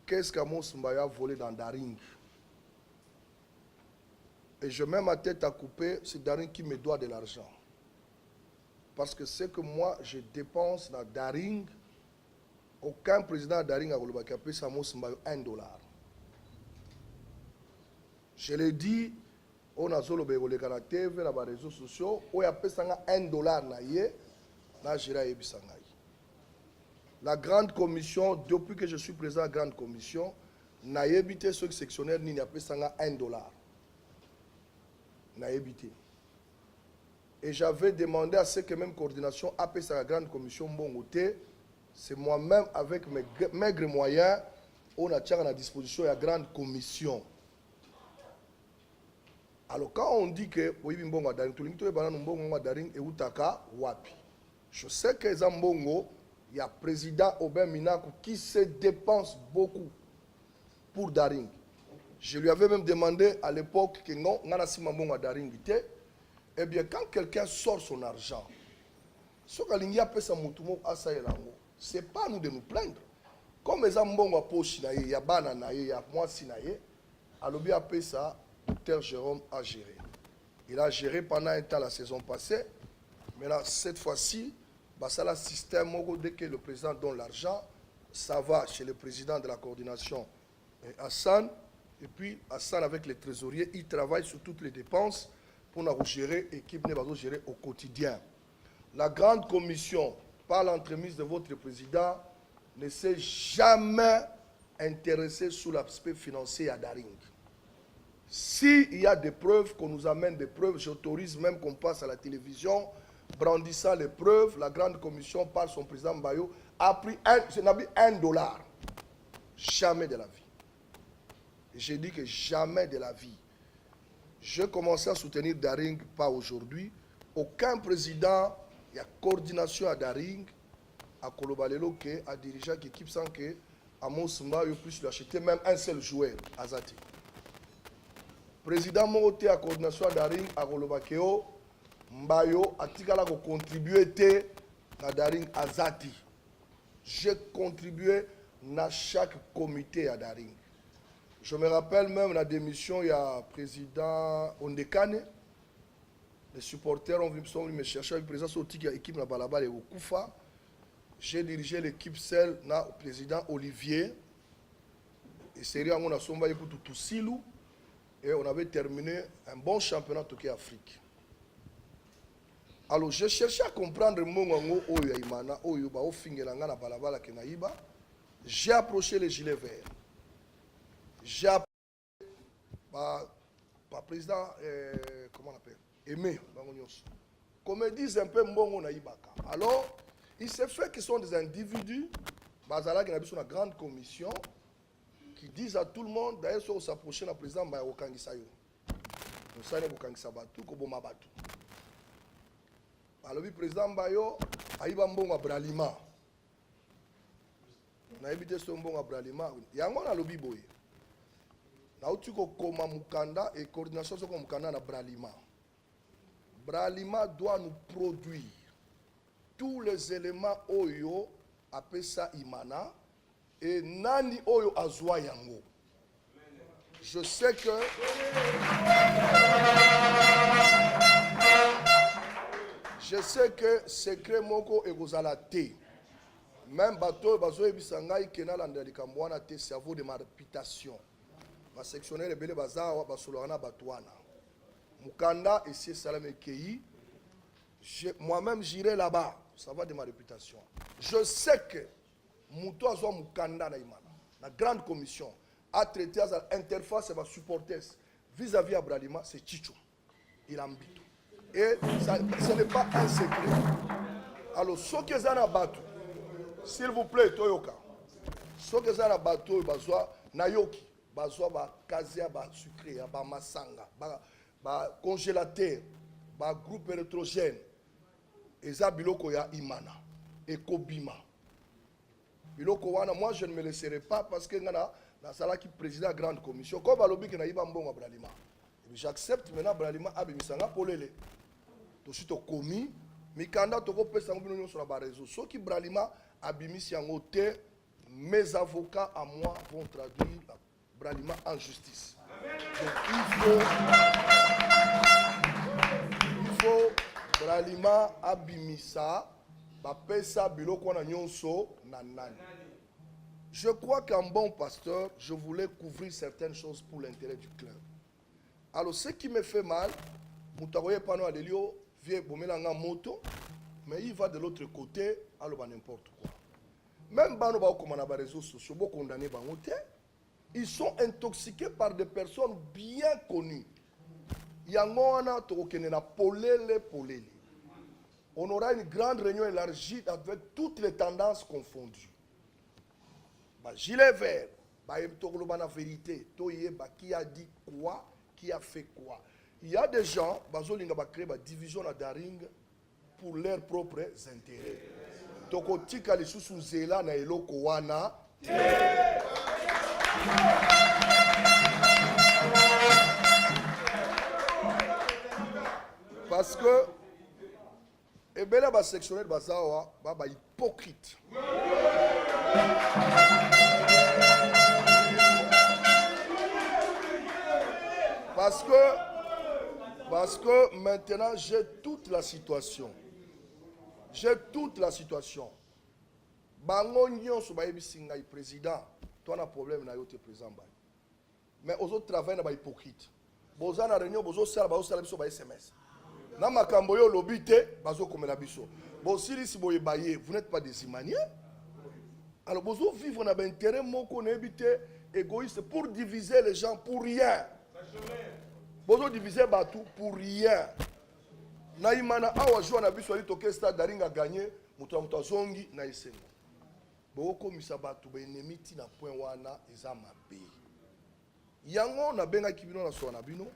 qu'est-ce qu'Amos Mbayo a volé dans Daring. Et je mets ma tête à couper, c'est Daring qui me doit de l'argent. Parce que ce que moi je dépense dans Daring, aucun président de Daring a payé Amos Mbayo $1. Je l'ai dit, on a sur le caractère, dans les réseaux sociaux, on a payé $1 na Jira Ebisangaï. La grande commission, depuis que je suis président de la grande commission, n'a évité ce sectionnaire ni n'a payé $1. N'a évité. Et j'avais demandé à ce que même coordination a payé la grande commission Bongoté. C'est moi-même avec mes maigres moyens, on a tiré à la disposition de la grande commission. Alors quand on dit que je sais que Zambongo, il y a président Aubin Minaku qui se dépense beaucoup pour Daring. Je lui avais même demandé à l'époque que non, Daring. Eh bien, quand quelqu'un sort son argent, ce n'est pas à nous de nous plaindre. Comme les Zambongo poche il y a banana, il y a moi sinaye, alors bien après ça, Dr Jérôme a géré. Il a géré pendant un temps la saison passée. Mais là, cette fois-ci, c'est le système, dès que le président donne l'argent, ça va chez le président de la coordination Hassan, Et puis, Hassan avec les trésoriers, ils travaillent sur toutes les dépenses pour nous gérer l'équipe, nous gérer au quotidien. La grande commission, par l'entremise de votre président, ne s'est jamais intéressée sur l'aspect financier à Daring. S'il y a des preuves, qu'on nous amène des preuves, j'autorise même qu'on passe à la télévision, brandissant les preuves, la grande commission, par son président Bayo, a pris $1. Jamais de la vie. J'ai dit que jamais de la vie. Je commençais à soutenir Daring, pas aujourd'hui. Aucun président, il y a coordination à Daring, à Kolobalelo, à dirigeant l'équipe sans que Amos Mbayo puisse lui acheter même un seul joueur, Azati. Président Moté à coordination à Daring, à Kolobakeo, Mbayo, a Tikala contribué à Daring Azati. J'ai contribué à chaque comité à Daring. Je me rappelle même la démission, il y a le président Ondekane. Les supporters sont venus me chercher avec le président Soti qui a l'équipe de Balabal et Okufa. J'ai dirigé l'équipe celle le président Olivier. Et c'est on a somba pour Tutusilou. Et on avait terminé un bon championnat Toké Afrique. Alors j'ai cherché à comprendre Mongongo Oyo Imana, Oyo Bao Fingelanga na Balabala Kenaïba. J'ai approché les gilets verts. J'ai appelé par président, comment on appelle, Aimé, qu'on me dise un peu Mbongo Naïbaka. Alors, il s'est fait que ce sont des individus, Bazala qui a une grande commission, qui disent à tout le monde, d'ailleurs, si on s'approche du président Mbaye Okangisayo, nous savons Okangisayo, Koboma Batu. Alors, le président Mbayo, Aïba Mbongo Bralima. On a évité ce Mbongo Bralima. Il y a un lobby boy. Koma Mukanda et coordination sur Mukanda na Bralima. Bralima doit nous produire tous les éléments Oyo Apesa Imana et Nani Oyo Azwa Yango. Je sais que secret moko egozala te. Même bateau bazo ebisangai kenala ndalikamwana te cerveau de ma réputation. Ma sectionnaire est belé bazawa basolana batouana. Mukanda et c'est Salame Kei. Moi-même j'irai là-bas. Ça va de ma réputation. Je sais que Mouto Azwa Mukanda na Imana, la grande commission, a traité à l'interface et ma supporters vis-à-vis Abralima, c'est Chicho. Il a mbito. Et ça, ce n'est pas un secret. Alors, ce que ça n'a pas, s'il vous plaît, Toyoka, ce que ça n'a pas, Bazwa Nayoki. Bazwa ba kazia ba sucré ba masanga ba congélateur ba groupe électrogène eza biloko ya Imana et Kobima biloko wana moi je ne me laisserai pas parce que ngana na sala qui président grande commission ko balobi ke na iba mbongo Bralima et j'accepte maintenant Bralima abimisanga polele to sito komi mikanda to ko pesa ngobino nyo sur la réseau so ki Bralima abimisi yango te mes avocats à moi vont traduire Bralima en justice. Donc il faut Bralima abimisa bapesa biloko na nyonso na nani. Je crois qu'un bon pasteur, je voulais couvrir certaines choses pour l'intérêt du club. Alors ce qui me fait mal, Moutaroye Pano Adelio vient bomelanga moto, mais il va de l'autre côté, alors n'importe quoi. Même Bano ba comme na réseaux sociaux, beaucoup condamnés bangote. Ils sont intoxiqués par des personnes bien connues. On aura une grande réunion élargie avec toutes les tendances confondues. Gilet vert, la vérité, qui a dit quoi, qui a fait quoi. Il y a des gens qui ont créé une division à Daring pour leurs propres intérêts. Tokotika les sous-zela na eloko wana. Parce que ebela ba sectionnaire bazawa ba hypocrite. Parce que maintenant j'ai toute la situation. J'ai toute la situation. Bango nyonso ba yebisinga président, toi na problème na yote président ba. mais aux autres travaillent dans hypocrite. Boza na réunion bozo sala biso ba SMS. Na makambo yo lobi te bazo komela biso. Bon si boye baye, vous n'êtes pas des imaniens. Alors bozo vivre na intérêt moko na ebité égoïste pour diviser les gens pour rien. Bozo diviser batu pour rien. Na imana awa joa na biso ali toke stade daringa gagner mutu zongi na isengo. Boko misabatu ba ennemi ti na point wana eza mabe. Yango na benga kibino na so na bino.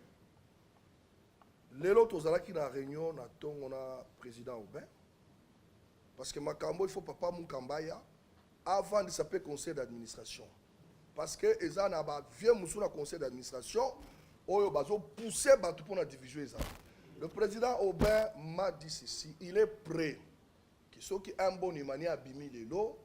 Lelo tozalaki na réunion na tongo na président Aubin. Parce que makambo il faut papa Mukambaya avant de s'appeler conseil d'administration. Parce que eza na ba vieux musu na conseil d'administration oyo bazo pousser batu pour la division eza. Le président Aubin m'a dit ceci, il est prêt que ceux qui un bon imani abimi lelo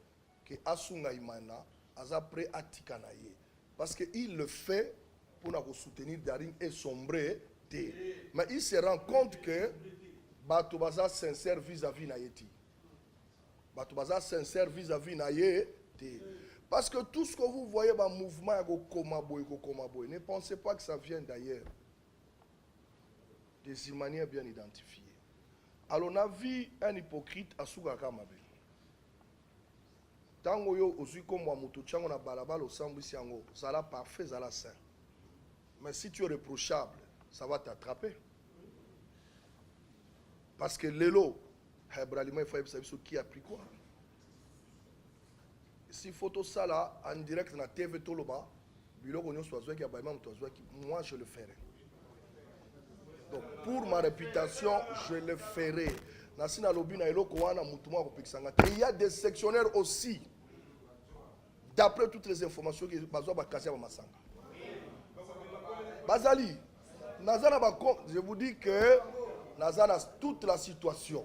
que asunga imana aza prêt à tikanaye parce que il le fait pour nous soutenir Daring et sombrer té. Mais il se rend compte que bato baza sincère vis-à-vis na yeti. Bato baza sincère vis-à-vis na yeti. Parce que tout ce que vous voyez dans le mouvement ne pensez pas que ça vient d'ailleurs. Des manières bien identifiées. Alors on a vu un hypocrite à Sougaka Mabé. Tango yo aussi comme moi mutu chango na balabala au sambisi yango, ça la parfait, ça la sain. Mais si tu es reprochable, ça va t'attraper. Parce que l'élo, il faut savoir qui a pris quoi. Si photo ça là en direct na TV Toloba, moi je le ferai. Donc pour ma réputation, je le ferai. Il y a des sectionnaires aussi. D'après toutes les informations que Bazali, je vous dis que Nazana toute la situation.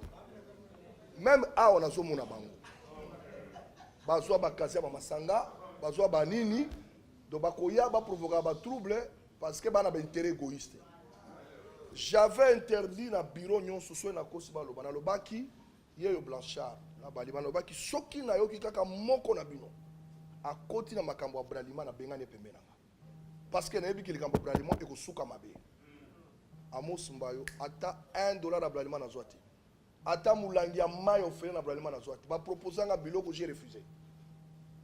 Même à on a zo mona bango. Bazwa bakasia ba masanga, bazwa banini, do bakoya ba provoquer ba trouble parce que bana ba intérêt égoïste. J'avais interdit na bureau nyon soso na kosi ba loba na lobaki yeyo Blanchard na bali ba lobaki soki na yoki kaka moko na bino. A koti na makambo ya bralima na bengane pembe nanga. Parce que na yebi ki likambo bralima e ko suka mabe. Amos Mbayo ata $1 na bralima na zwati. Ata mulangi ya mai ofele na bralima na zwati. Ba proposer nga biloko j'ai refusé.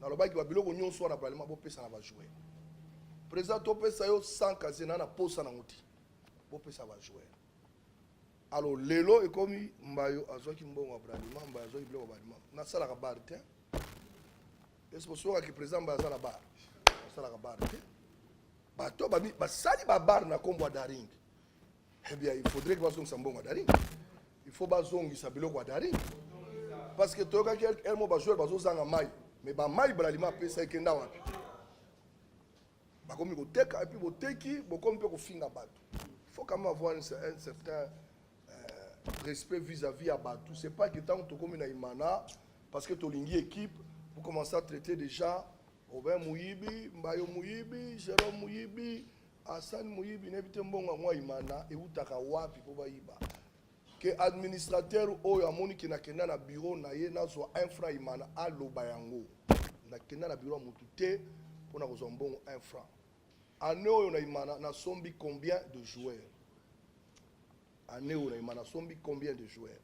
Na lobaki ba biloko nyonso na bralima bo pesa na ba jouer. Président to pesa yo 100 kazena na posa na nguti. Bo pesa ba jouer. Alors lelo e komi Mbayo azwaki mbongo bralima Mbayo azwaki biloko bralima. Na sala ka bar te. Est-ce que soka ki président Mbayo za na bar. Na sala ka bar te. Ba to ba mi ba sali ba bar na kombo Daring. Eh bien, il faudrait que vous ayez un bon Daring. Il faut que vous ayez un bon Daring. Parce que tu as un mot joueur, vous avez un maille. Mais le maille, c'est un peu ça qui est là. Comme vous avez un peu de il faut quand même avoir un certain respect vis-à-vis à Batou. Ce n'est pas que tant que tu as Imana, parce que tu as une équipe, vous commencez à traiter déjà Robin Mouyibi, Mbayo Mouyibi, Jérôme Mouyibi. Hassan Mouyibi n'habite mbongo mwa imana et utaka wapi po bayiba que administrateur oyo amoni ki nakenda na bureau na ye nazo infra imana aloba yango nakenda na bureau mutu te pona ko mbongo infra ane oyo na imana na sombi combien de joueurs ane oyo na imana sombi combien de joueurs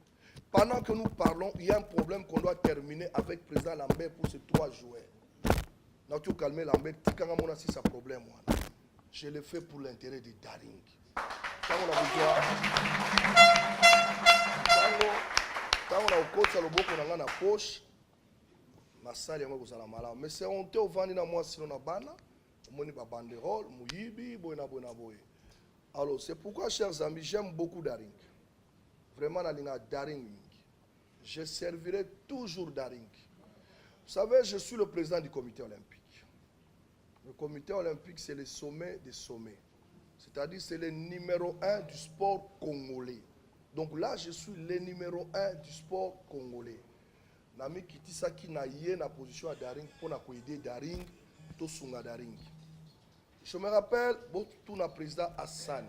pendant que nous parlons il y a un problème qu'on doit terminer avec président Lambert pour ces 3 joueurs na tu calmer Lambert tikanga mona si ça problème wana. Je le fais pour l'intérêt de Daring. Quand on a besoin, quand on a au côté de l'oboko on a na poche, ma salle yango kozala malade. Mais c'est honteux au vandi na moi sinon na bana, moni ba banderole, muyibi, boina boy. Alors c'est pourquoi chers amis, j'aime beaucoup Daring. Vraiment na linga Daring. Je servirai toujours Daring. Vous savez, je suis le président du comité olympique. Le comité olympique, c'est le sommet des sommets. C'est-à-dire, c'est le numéro 1 du sport congolais. Donc là, je suis le numéro 1 du sport congolais. Nami kitisa ki na yé na position à Daring pour aider Daring, to sunga Daring. Je me rappelle, Botuna président Hassan,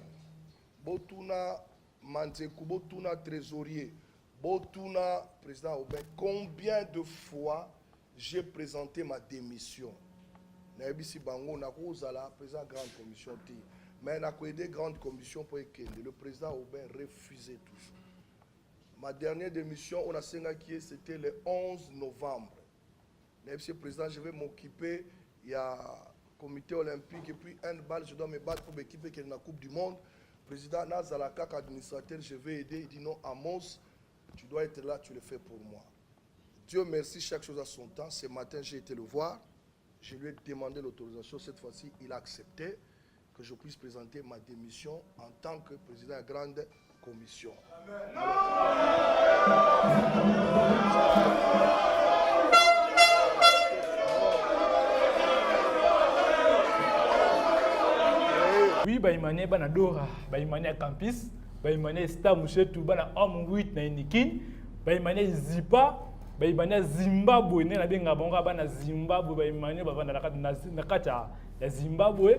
Botuna Manzekou, Botuna trésorier, Botuna président Aubin, combien de fois j'ai présenté ma démission? Naibisi Bango, n'a la président grande commission. Mais n'a pas aidé grande commission pour le président Aubin refusait toujours. Ma dernière démission, on a signé c'était le 11 novembre. Naibisi président, je vais m'occuper, il y a comité olympique et puis handball, je dois me battre pour m'équiper qui est dans la Coupe du Monde. Président Nazalaka, administrateur, je vais aider. Il dit non, Amos, tu dois être là, tu le fais pour moi. Dieu merci, chaque chose a son temps. Ce matin, j'ai été le voir. Je lui ai demandé l'autorisation. Cette fois-ci, il a accepté que je puisse présenter ma démission en tant que président de la grande commission. Oui, baimane bana Dora, baimane campus, baimane Star Mouchetou, bana homme 8 na Inikin, baimane Zipa, baimane Zimbabwe, ne na benga bonga bana Zimbabwe, baimane bavanda na kata ya Zimbabwe.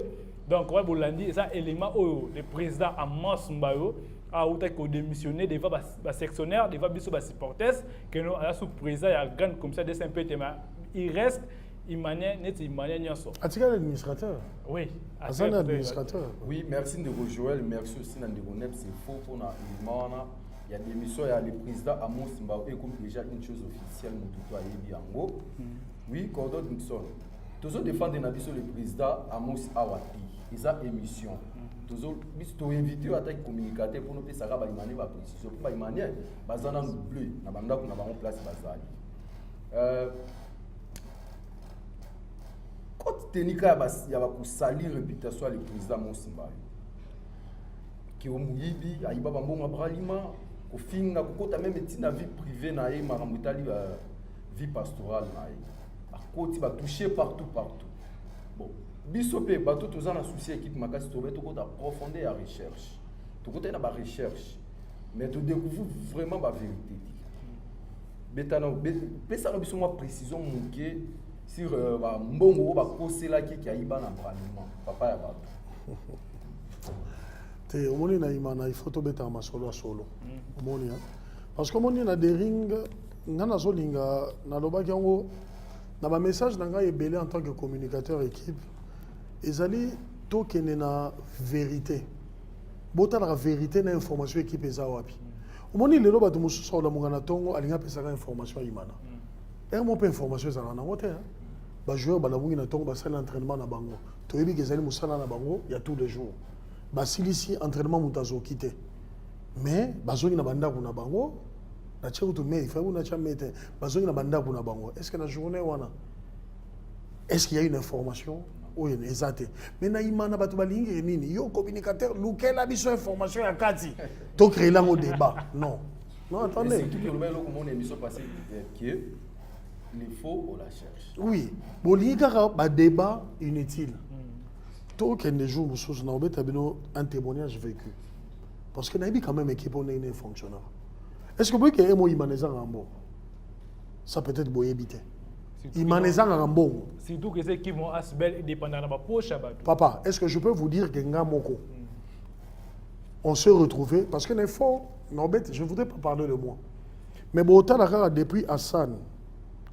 Donc ouais bolandi ça élément où le président Amos Mbayo a outa ko démissionner devant ba sectionnaire, devant biso ba supporters que nous a sous président ya grande commission de Saint-Péter, il reste Imane Nyoso. As-tu l'administrateur? Oui. As-tu l'administrateur? Oui, merci Ndego Joël, merci aussi Ndego Nep, c'est faux pour l'élément. Il y a des émissions, il y a le président Amos Mbayo, et comme déjà une chose officielle, nous tout à Yango. Oui, Cordon Nixon. Toujours défendre le président Amos Awati, ils ont émission. Toujours, nous invité à être communicateur pour nous faire ça, Imane va précision. Pour Imane, bazana nous bleu, na banda qu'on a en place bazali. Quand Tenika y a salir réputation le président Mosimba qui au Muyibi ayiba bambonga bralima ko finga ko ta même etina vie privée na ye maramutali vie pastorale na ye a koti ba toucher partout. Bon bisope bato tozana souci équipe makasi to beto ko ta profondeur à recherche to ko ta na ba recherche mais to découvrir vraiment ba vérité betano pesa no biso moi précision muke sur mbongo ba kosela ki ayiba na bralima papa ya bato te omoni na imana il faut to beta masolo solo omoni parce que omoni na des rings ngana zolinga na lobaki yango na ba message na ngai ebele en tant que communicateur équipe ezali to kene na vérité bota la vérité na information équipe eza wapi omoni lelo bato mususu ola mungana tongo alinga pesa ka information imana mo pe information za na ngote ba joueur ba labungi na tongo ba sala entraînement na bango to yebi kezali musala na bango ya tous les jours ba silisi entraînement mutazo quitter mais bazongi na banda kuna bango na cheko to mais il faut na chamete bazongi na banda kuna bango est-ce que na journée wana est-ce qu'il y a une information oui exact mais na imana bato balingi nini yo communicateur lukela biso information ya kati to créer là au débat non attendez c'est tout le même comme on émission passée que il faut on la cherche oui bolinga ba débat inutile tout qu'un des jours nous na obeta bino un témoignage vécu parce que naïbi quand même équipe on est une fonctionnaire est-ce que vous voyez que mo imaneza ngambo ça peut être boyebité imaneza ngambo surtout que c'est qui vont asbel dépendant de ma poche papa est-ce que je peux vous dire que ngamoko on s'est retrouvé parce que l'info Norbert je voudrais pas parler de moi mais bon autant depuis Hassan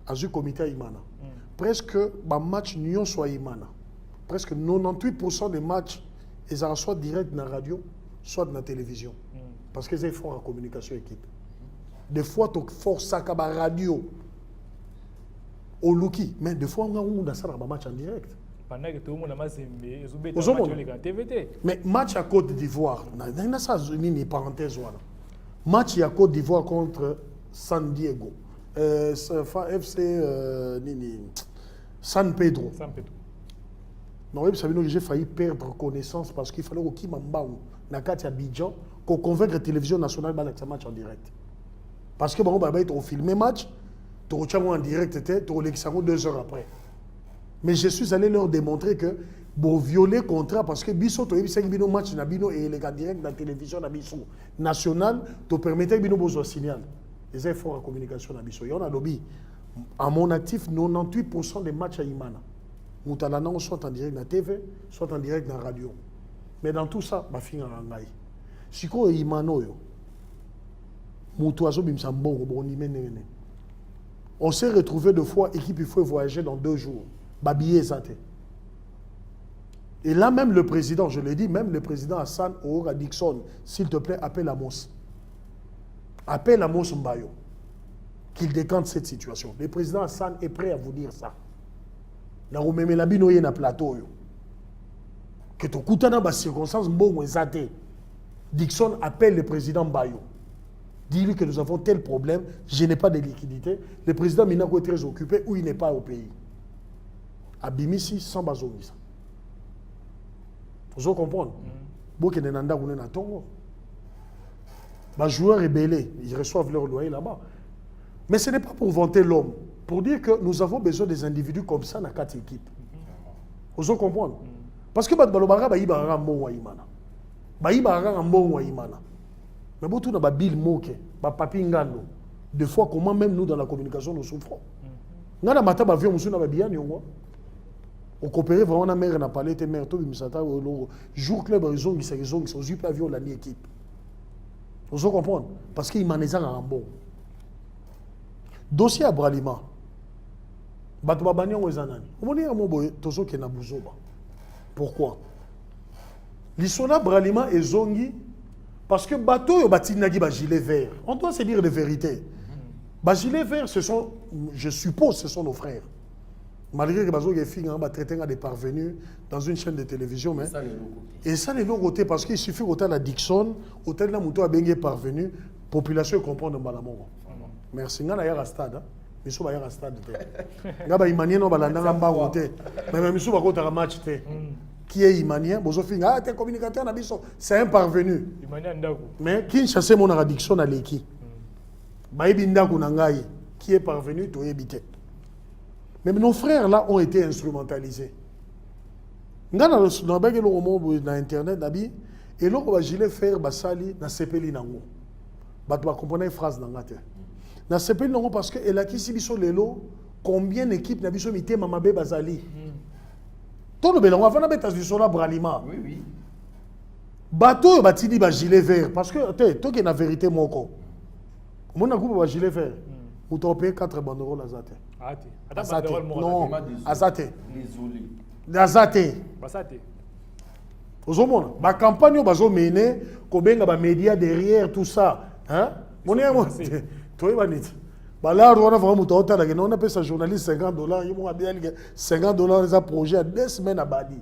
à ce comité Imana presque ba match Nyon soit Imana presque 98% des matchs ils sont soit direct dans la radio soit dans la télévision parce que c'est fort en communication équipe des fois tu forces à la radio au Luki mais des fois on a ça dans match en direct pendant que tout le monde a mazembe match TVT mais match à Côte d'Ivoire na ça une parenthèse voilà match à Côte d'Ivoire contre San Diego FC San Pedro. Non, j'ai failli perdre connaissance parce qu'il fallait qu'il m'emballe na kati Abidjan qu'on convaincre la télévision nationale de ce match en direct. Parce que bon, on va filmer match, tu en direct, tu 2 heures après. Mais je suis allé leur démontrer que bon violer contrat parce que biso to yebi bino match na bino et les gars direct na télévision na biso national to permettre bino besoin signal. Les efforts en communication na biso. On a lobby à mon actif 98% des matchs à Imana. Moutalana soit en direct na TV, soit en direct na radio. Mais dans tout ça, ba finga ngai. Siko Imano yo. Moutoazo bimsa bon boni menene. On s'est retrouvé 2 fois équipe il faut voyager dans 2 jours. Babillé santé. Et là même le président, je l'ai dit, même le président Hassan Oura Dixon, s'il te plaît, appelle Amos. Appelle Amos Mbayo. Qu'il décante cette situation. Le président Hassan est prêt à vous dire ça. Na rumeme la bino na plateau yo. Que to kutana ba circonstances mbongo ezate. Dixon appelle le président Mbayo. Dis-lui que nous avons tel problème, je n'ai pas de liquidité. Le président Minako est très occupé ou il n'est pas au pays. Abimisi sans bazongisa. Vous comprenez? Boke nenanda gune na tongo. Les joueurs rebellés, ils reçoivent leur loyer là-bas. Mais ce n'est pas pour vanter l'homme, pour dire que nous avons besoin des individus comme ça dans 4 équipes. Vous comprenez? Parce que Balobara ba ibara mbongo wa imana. Ba ibara mbongo wa imana. Mais bon tout na ba bill moke, ba papi ngando. Des fois comment même nous dans la communication nous souffrons. Ngana mata ba vieux musuna ba biani ngo. On coopérait vraiment na mère na parlé te mère to bimisata jour club raison qui c'est aux yeux avion la ni équipe. Vous comprenez? Parce qu'il maneza en bon. Dossier à Bralima. Bato babani ngo ezanani. Omoni ya moboye tozo ke na buzoba. Pourquoi? L'isona Bralima et zongi parce que bateau yo batinagi ba gilet vert. On doit se dire la vérité. Ba gilet vert ce sont, je suppose ce sont nos frères. Malgré que bazo filles ont traité des parvenus dans une chaîne de télévision mais et ça les logoté parce qu'il suffit hôtel à Dixon, hôtel la moto a bien parvenu, population comprend dans Balamongo. Merci ngana ya stade. Miso ba ya stade te. Ngaba imanien no balanda ngamba wote. Mais miso ba kota match te. Qui est imanien, bozo finga ah t'es communicateur na biso, c'est un parvenu. Imanien ndako. Mais qui chasse mon à Dixon à l'équipe. Ba ibindako na ngai qui est parvenu to yebite. Mais nos frères là ont été instrumentalisés. Ngana na bagelo mo na internet nabi et loko ba gilet faire basali na sepeli nango. Bato ba comprendre une phrase dans te. Na sepeli nango parce que elakisi biso lelo combien d'équipes na biso mité mamabe bazali. Tout le belongo avant na beta du sola Bralima. Oui oui. Bato batidi ba gilet vert parce que to que na vérité moko. Mon groupe ba gilet vert. Ou t'en payes 4 banderoles à Zate. Azate. Non, Azate. Azate. Azate. Vous voyez, la campagne va mener, qu'on a des médias derrière tout ça. Hein? Mon ami, tu vois, là, on a vraiment on appelle ça journaliste $50. Ils m'ont dit $50 les projet à 2 semaines à Badi.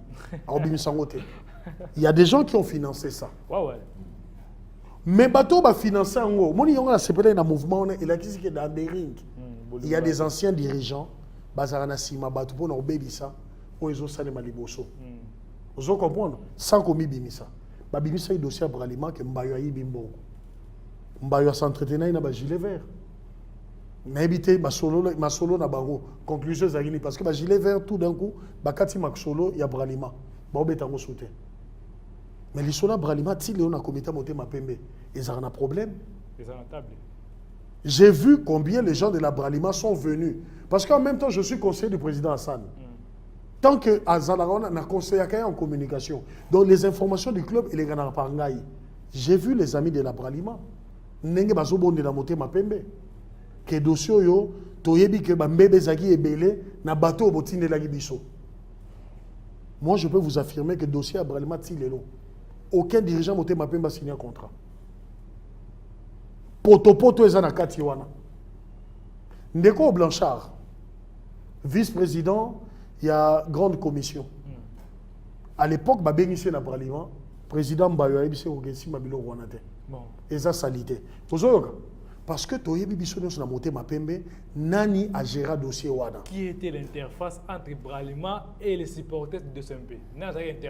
Il y a des gens qui ont financé ça. Ouais. Mais bateau va financer en gros. Moi, on a séparé dans mouvement, il a dit que dans des rings, il y a des anciens dirigeants, Bazarana Sima, bateau pour nos bébés ça, où ils ont salé Maliboso. Vous comprenez? Sans qu'on bimisa. Bimisa il dossier à Bralima que Mbayo a bimbo. Mbayo s'entretenait dans gilet vert. Mais éviter ma solo na bango. Conclusion zagini parce que gilet vert tout d'un coup, bakati mak solo il y a Bralima. Ba obetango sauter. Mais les soldats Bralima, si on a comité monté ma pembe, ils ont un problème. Ils ont un table. J'ai vu combien les gens de la Bralima sont venus. Parce qu'en même temps, je suis conseiller du président Hassan. Tant que Azalaron a conseillé en communication, donc les informations du club, il est gagné par Ngaï. J'ai vu les amis de la Bralima. Nenge bazobon de la moté ma pembe. Que dossier yo, toyebi que bambebe zaki ebele na bateau botine la gibiso. Moi, je peux vous affirmer que le dossier à Bralima Tilelo. Aucun dirigeant monté ma peine va signer un contrat. Poto est en Katiwana. Ndeko Blanchard, vice-président, il y a grande commission. À l'époque, bah bénissé na Bralima, président Mbayo Ebise Ogesi Mabilo Rwanate. Et ça salité. Parce que Toyebi Bissonio sur la montée ma pembe, nani a géré dossier Wana. Qui était l'interface entre Bralima et les supporters de SMP?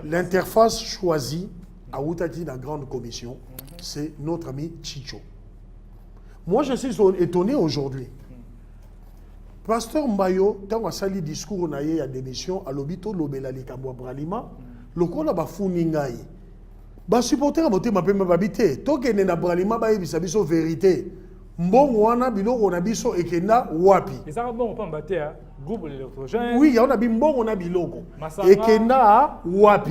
L'interface choisie à Outaki, la grande commission, c'est notre ami Chicho. Moi, je suis étonné aujourd'hui. Pasteur Mbayo, quand on a sali discours, on a eu à démission, à l'obito, l'obela likambo Bralima, le kola ba funingai. Ba supporter à monter ma pembe babité. Tokene na Bralima ba ebisa biso vérité. Mbongo wana biloko na biso ekenda wapi. Ezaka bon pas mbaté hein. Groupe l'électrogène. Oui, on a bi mbongo na biloko. Ekenda wapi.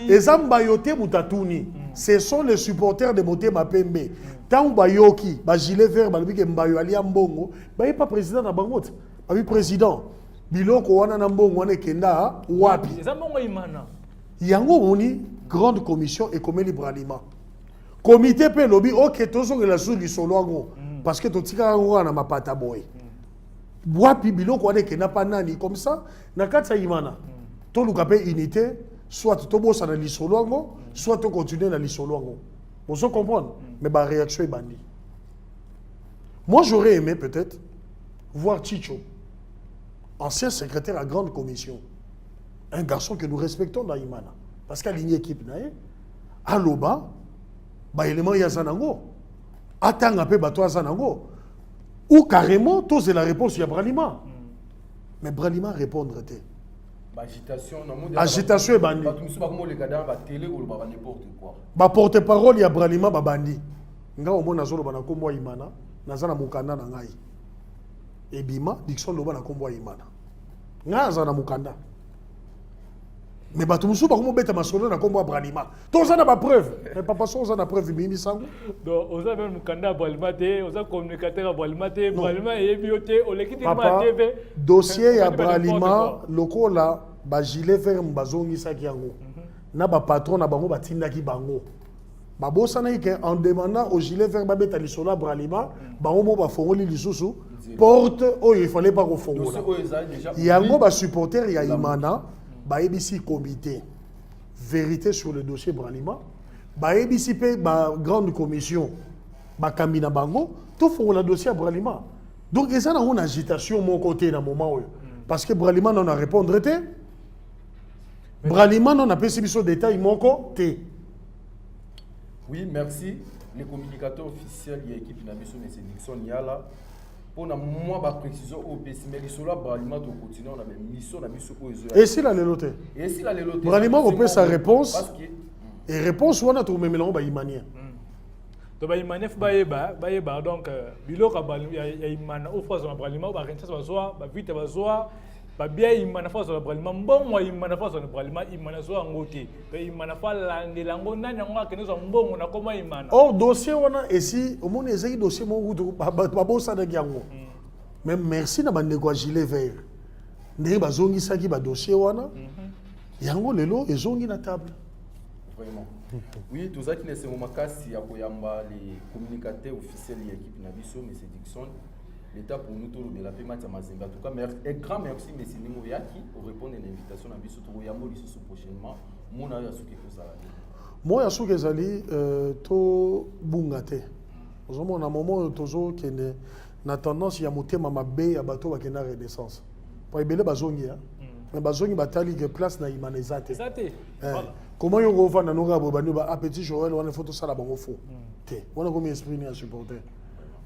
Ezamba yote mutatuni. Ce sont les supporters de Motema Pembe. Tant bayoki, ba gilet vert balobi ke mbayo ali mbongo, ba pas président na bangote. Ba président. Biloko wana na mbongo wana ekenda wapi. Ezamba mbongo imana. yango moni grande commission et comme libre aliment comité pe lobby OK tozo la sous lisolo ngo parce que totika ngo na mapata boy wapi biloko wane ke na pa nani comme ça na katsa imana to luka pe unité soit to bossa na lisolo ngo soit to continuer na lisolo ngo on se comprendre mais ba réaction est bandi. Moi j'aurais aimé peut-être voir Chicho, ancien secrétaire à grande commission, un garçon que nous respectons dans Imana parce qu'à ligne équipe nae à Loba ba élément yazanango atanga pe bato yazanango ou carrément tous la réponse ya Bralima mais Bralima répondre était agitation et bandi ba porte-parole ya Bralima ba bandi nga omona zolo bana kombo Imana nazana mukanda na ngai ebima Dixon loba na kombo Imana nga nazana mukanda mais bato musu ba kombo beta masolo na kombo Bralima tozana ba preuve mais papa so ozana preuve mimi sango donc oza même mukanda Bralima te oza communicateur Bralima te Bralima ebiote olekiti ma TV dossier ya Bralima lokola ba gilet vert mbazongi saki yango na ba patron na bango batindaki bango ba bosana ike en demandant au gilet vert ba beta lisolo Bralima bango mo ba fongoli lisusu porte oh il fallait pas refongola yango ba supporter ya Imana ba ABC comité vérité sur le dossier Bralima ba ABC pe ba grande commission ba kamina bango to fongola dossier Bralima donc ça na une agitation mon côté na moment parce que Bralima non a répondre té Bralima non a pas biso détail mon côté. Oui, merci. Les communicateurs officiels de l'équipe de M. Dixon Yala. Pour moi, ma précision au PC, mais sur la Bralima, on continue, on a une mission, on a mission aux yeux. Et si la léloté? Et si la léloté? Bralima, on peut sa réponse. Et réponse, on a tout le monde, Imania. Donc, Imania, donc, Bilok, il y a Imana, au fond, on Bralima, on va rentrer sur la soie, vite, on va soie. Ba bien Imana fa sur Bralima mbongo Imana fa sur Bralima Imana so ngote pe Imana fa landelango nani ngo ke no mbongo na koma Imana or dossier wana esi au monde ezaki dossier mo ngutu ba bosa de yango même merci na bande ko gilet vert ndenge bazongi saki ba dossier wana yango lelo ezongi na table vraiment oui tout ça qui ne se makasi ya koyamba les communicateurs officiels de l'équipe na biso M. Dixon. L'État pour nous tous de la paix Matia Mazenga. En tout cas, un grand merci M. Nimoyaki pour répondre à l'invitation à Bissou Touyamo Lissou prochainement. Mon avis à ce que vous allez. Moi, à ce que vous allez, to bungate. Nous avons un moment toujours qui est na tendance à monter ma baie à bateau qui est na renaissance. Pour y aller bazongi, mais bazongi batali que place na imanezate. Comment y on va na noga bobani ba appétit Joël on a photo ça la bango faux. Té, on a combien esprit ni à supporter.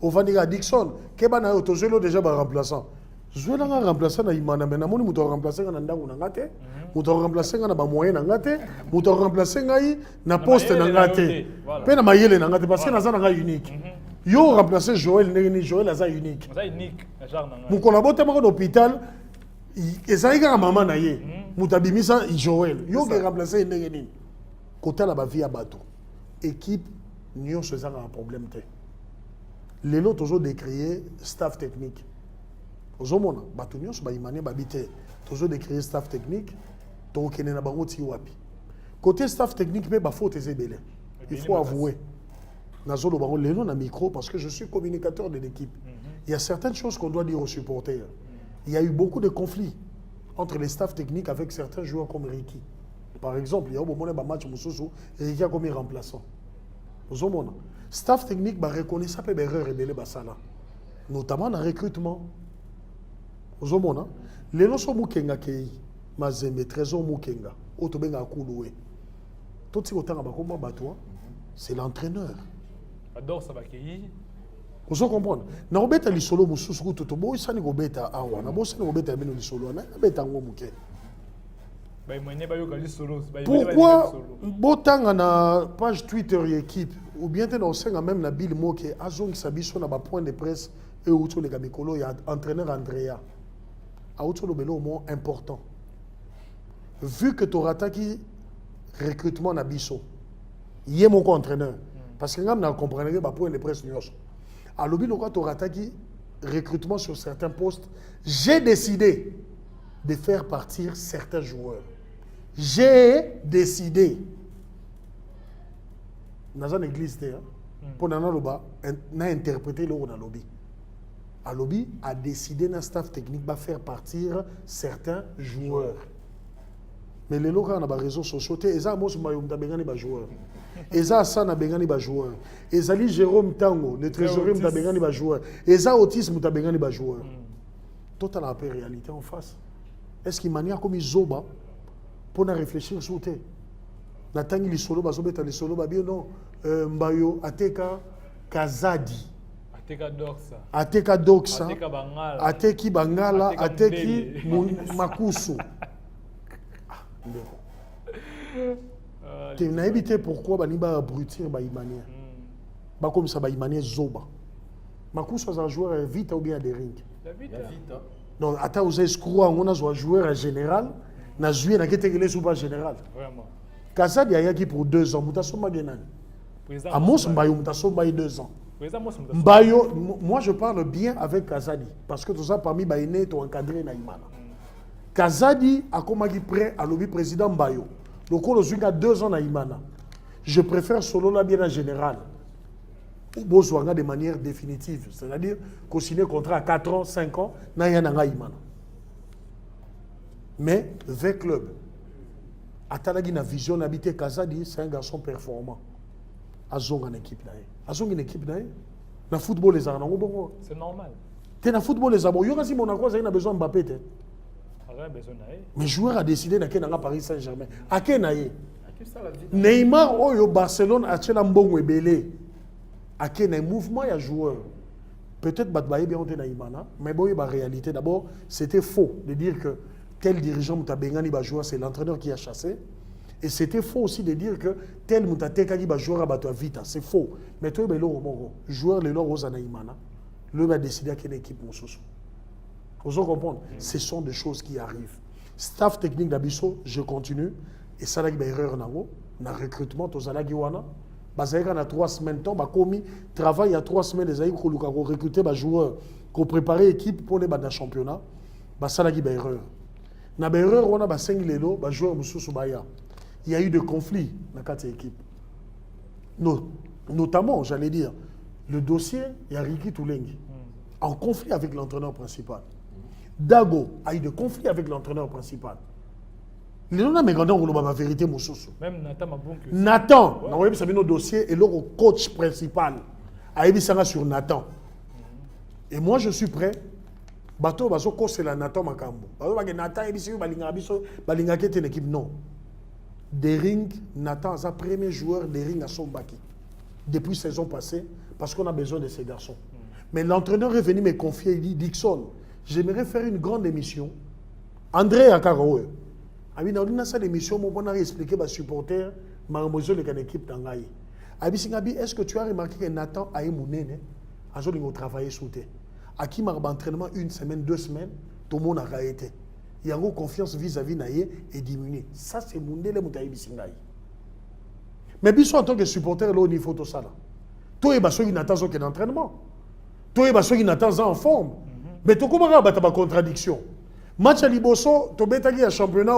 Au Vandiga Dixon, Keba na autojelo déjà ba remplaçant. Je vais la remplacer na Imana mais na moni muto remplacer na ndangu na ngate, muto remplacer na ba moyen na ngate, muto remplacer ngai na poste na ngate. Pe na mayele na ngate parce que na za na ngai unique. Yo remplacer Joël ni Joël aza unique. Aza unique, genre na ngai. Mu collaborateur ma hôpital ezali ka maman na ye. Mutabimisa Joël. Yo ke remplacer ndenge nini. Kota la ba vie ya bato. Équipe nyo se za un problème té. Les lots toujours décrié staff technique. Ozomona, batunyo so ba imane babité, toujours décrié staff technique, to kene na bango ti wapi. Côté staff technique pe ba faute ezebele. Il faut avouer. Nazolo bango lelo na micro parce que je suis communicateur de l'équipe. Il y a certaines choses qu'on doit dire aux supporters. Il y a eu beaucoup de conflits entre les staffs techniques avec certains joueurs comme Ricky. Par exemple, il y a eu un match Moussousou, Ricky a comme remplaçant. Ozomona. Staff technique va reconnaître ça erreur rebelle basala notamment dans le recrutement ozomona lelo so mukenga kei mazembe trésor mukenga otobenga kuluwe toti kotanga bakoma bato c'est l'entraîneur adore ça bakei vous comprenez na obeta lisolo mususu to boy sani go beta awa na bossani go beta beno lisolo na beta ngo muke. Pourquoi botanga na page Twitter équipe ou bien dans le même na Bill Moke azong sabiso na ba point de presse et outo le gamikolo ya entraîneur Andrea a outo le belo mot important vu que tu attaqué recrutement na biso yé mon entraîneur parce que ngam na comprendre ba point de presse nyos a lobi loko tu attaqué recrutement sur certains postes j'ai décidé de faire partir certains joueurs. j'ai décidé. Dans une église, pour interpréter le lobby. Le lobby a décidé dans staff technique de faire partir certains joueurs. Mais les locaux ont des réseaux sociaux. Ils ont des joueurs. Ils ont des joueurs. Ils ont Jérôme Tango, le trésorier des joueurs. Ils ont autisme des joueurs. Tout à la réalité en face. Est-ce qu'il mania comme Zoba pour réfléchir sur le Natangi les solo bazobeta les solo babio non Mbayo Ateka Kazadi Ateka Doxa Ateki Bangala Ateki Makusu. Tu n'as évité pourquoi Baniba abrutir Baïmania. Bah comme ça Baïmania Zoba. Makusu est un joueur vite ou bien des rings. Donc ata aux escrocs on a un joueur en général na joué na ketekele sous pas général. Vraiment. Kazadi a yaki pour 2 ans. Moutasoma Genan. Amos Mbayo Moutasoma 2 ans. Mbayo, moi je parle bien avec Kazadi. Parce que tout ça parmi Baïné, tu as encadré Naïmana. Kazadi a comme prêt à lobby président Mbayo. Le cours de 2 ans Naïmana. Je préfère solo la bien en général. Ou besoin de manière définitive. C'est-à-dire qu'on signe contrat à 4 ans, 5 ans, Naïmana Naïmana. Mais 20 clubs. Atalagi na vision habité Kazadi, c'est un garçon performant. Azong en équipe nae. Azong une équipe nae. Na football les arna bon. C'est normal. T'es na football les abo. Yo kasi Monaco ça a besoin de Mbappé té. Rien besoin nae. Mais joueur a décidé na kenanga Paris Saint-Germain. A kenaye. Neymar oyo Barcelone a tchela mbongo ebele. A kenaye mouvement ya joueur. Peut-être Batbaye bien on té na Imana, mais bon la réalité d'abord, c'était faux de dire que tel dirigeant Moutabengani va jouer, c'est l'entraîneur qui a chassé. Et c'était faux aussi de dire que tel Moutatekani va jouer à Bato Vita. C'est faux. Mais toi, le joueur, le Rosanaïmana, le va décider à quelle équipe mon soso. Vous comprenez? Ce sont des choses qui arrivent. Staff technique d'Abisso, je continue. Et ça, il y a une erreur dans le recrutement. Tout ça, il y a 3 semaines, il y a commis travail il y a 3 semaines, les aïeux qui ont recruté des joueurs, qui ont préparé l'équipe pour les championnats. Ça, il y a une erreur. Na berreur on a 5 lelo ba joueur mususu baya. Il y a eu des conflits dans cette équipe. Notamment, j'allais dire, le dossier, il y a Riki Toulengi, en conflit avec l'entraîneur principal. Dago a eu des conflits avec l'entraîneur principal. Les gens ont la vérité mususu. Même Nathan Mabunki. Nathan, on a eu nos dossiers et le coach principal a eu sur Nathan. Et moi je suis prêt. Bato bazo c'est la Nathan Makambo. Bato Nathan et biso balinga qui était une équipe non. Dering Nathan est le premier joueur de Dering à Sombaki depuis saison passée parce qu'on a besoin de ces garçons. Mais l'entraîneur est venu me confier, il dit Dixon, j'aimerais faire une grande émission. André Akaroe. Abi na une salle d'émission mon bon expliquer aux supporters Maramozo le équipe d'Angaï. Abi Singabi, est-ce que tu as remarqué que Nathan a émouné a travaillé sous terre. À qui m'a entraînement 1 semaine, 2 semaines, tout le monde a arrêté. Il y a une confiance vis-à-vis naïe et diminué. Ça, c'est mon délai moutaï bisingaï. Mais biso en tant que supporter, là, au niveau de ça, toi, il y a ceux qui n'attendent qu'un entraînement. Toi, il y a ceux qui n'attendent en forme. Mais tu comment tu as contradiction? Match à Liboso, tu as un championnat,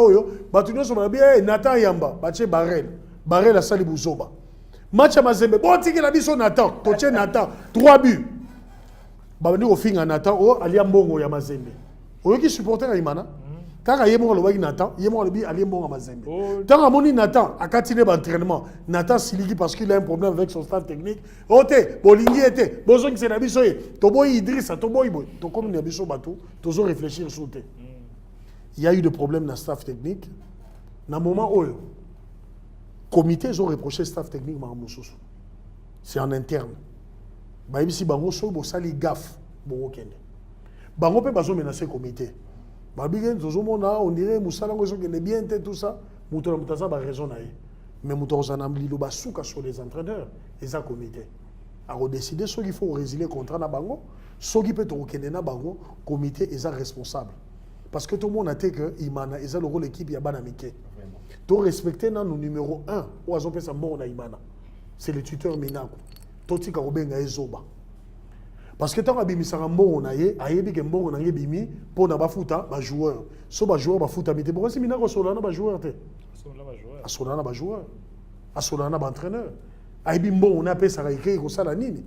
tu as bien Nathan Yamba, tu as Barrel à Salibouzoba. Match à Mazembe, bon, tu as dit Nathan, tu as Nathan, 3 buts. Babani au fin Nathan o aliambongo ya Mazembe. Oyoki supporter Imana. Kaka yemo lo bagi Nathan, yemo lo bi aliambongo Mazembe. Tant amoni Nathan a continué l'entraînement. Nathan siliki parce qu'il a un problème avec son staff technique. Ote, bolingi était, bozong c'est na biso ye. To boy Idrissa, to boy boy. To comme na biso bateau, toujours réfléchir sur te. Il y a eu des problèmes dans le staff technique. Dans le moment où le comité ils ont reproché le staff technique c'est en interne. Si bango so bo sali gaffe bo kende bango pe bazo menacer comité babige nzozomona on dirait musala ngo zokende bien tout ça muto mutaza ba raison na ye mais muto ozana mlilo basuka sur les entraîneurs et ça comité a décider ce qu'il faut résilier contrat na bango ce qui peut to kende na bango comité est responsable parce que tout le monde a dit que Imana est le rôle l'équipe ya bana mike to respecter na numéro 1 ou azo pesa bon na Imana c'est le tuteur Minako. Parce que tant que bimisanga mbongo na ye ayebi ke mbongo na ye bimi pour na bafuta ba joueur so ba joueur bafuta mité pourquoi c'est Minako solo na ba joueur te asonana ba joueur asonana ba entraîneur aibi mbongo na pesa ka ike ko sala nini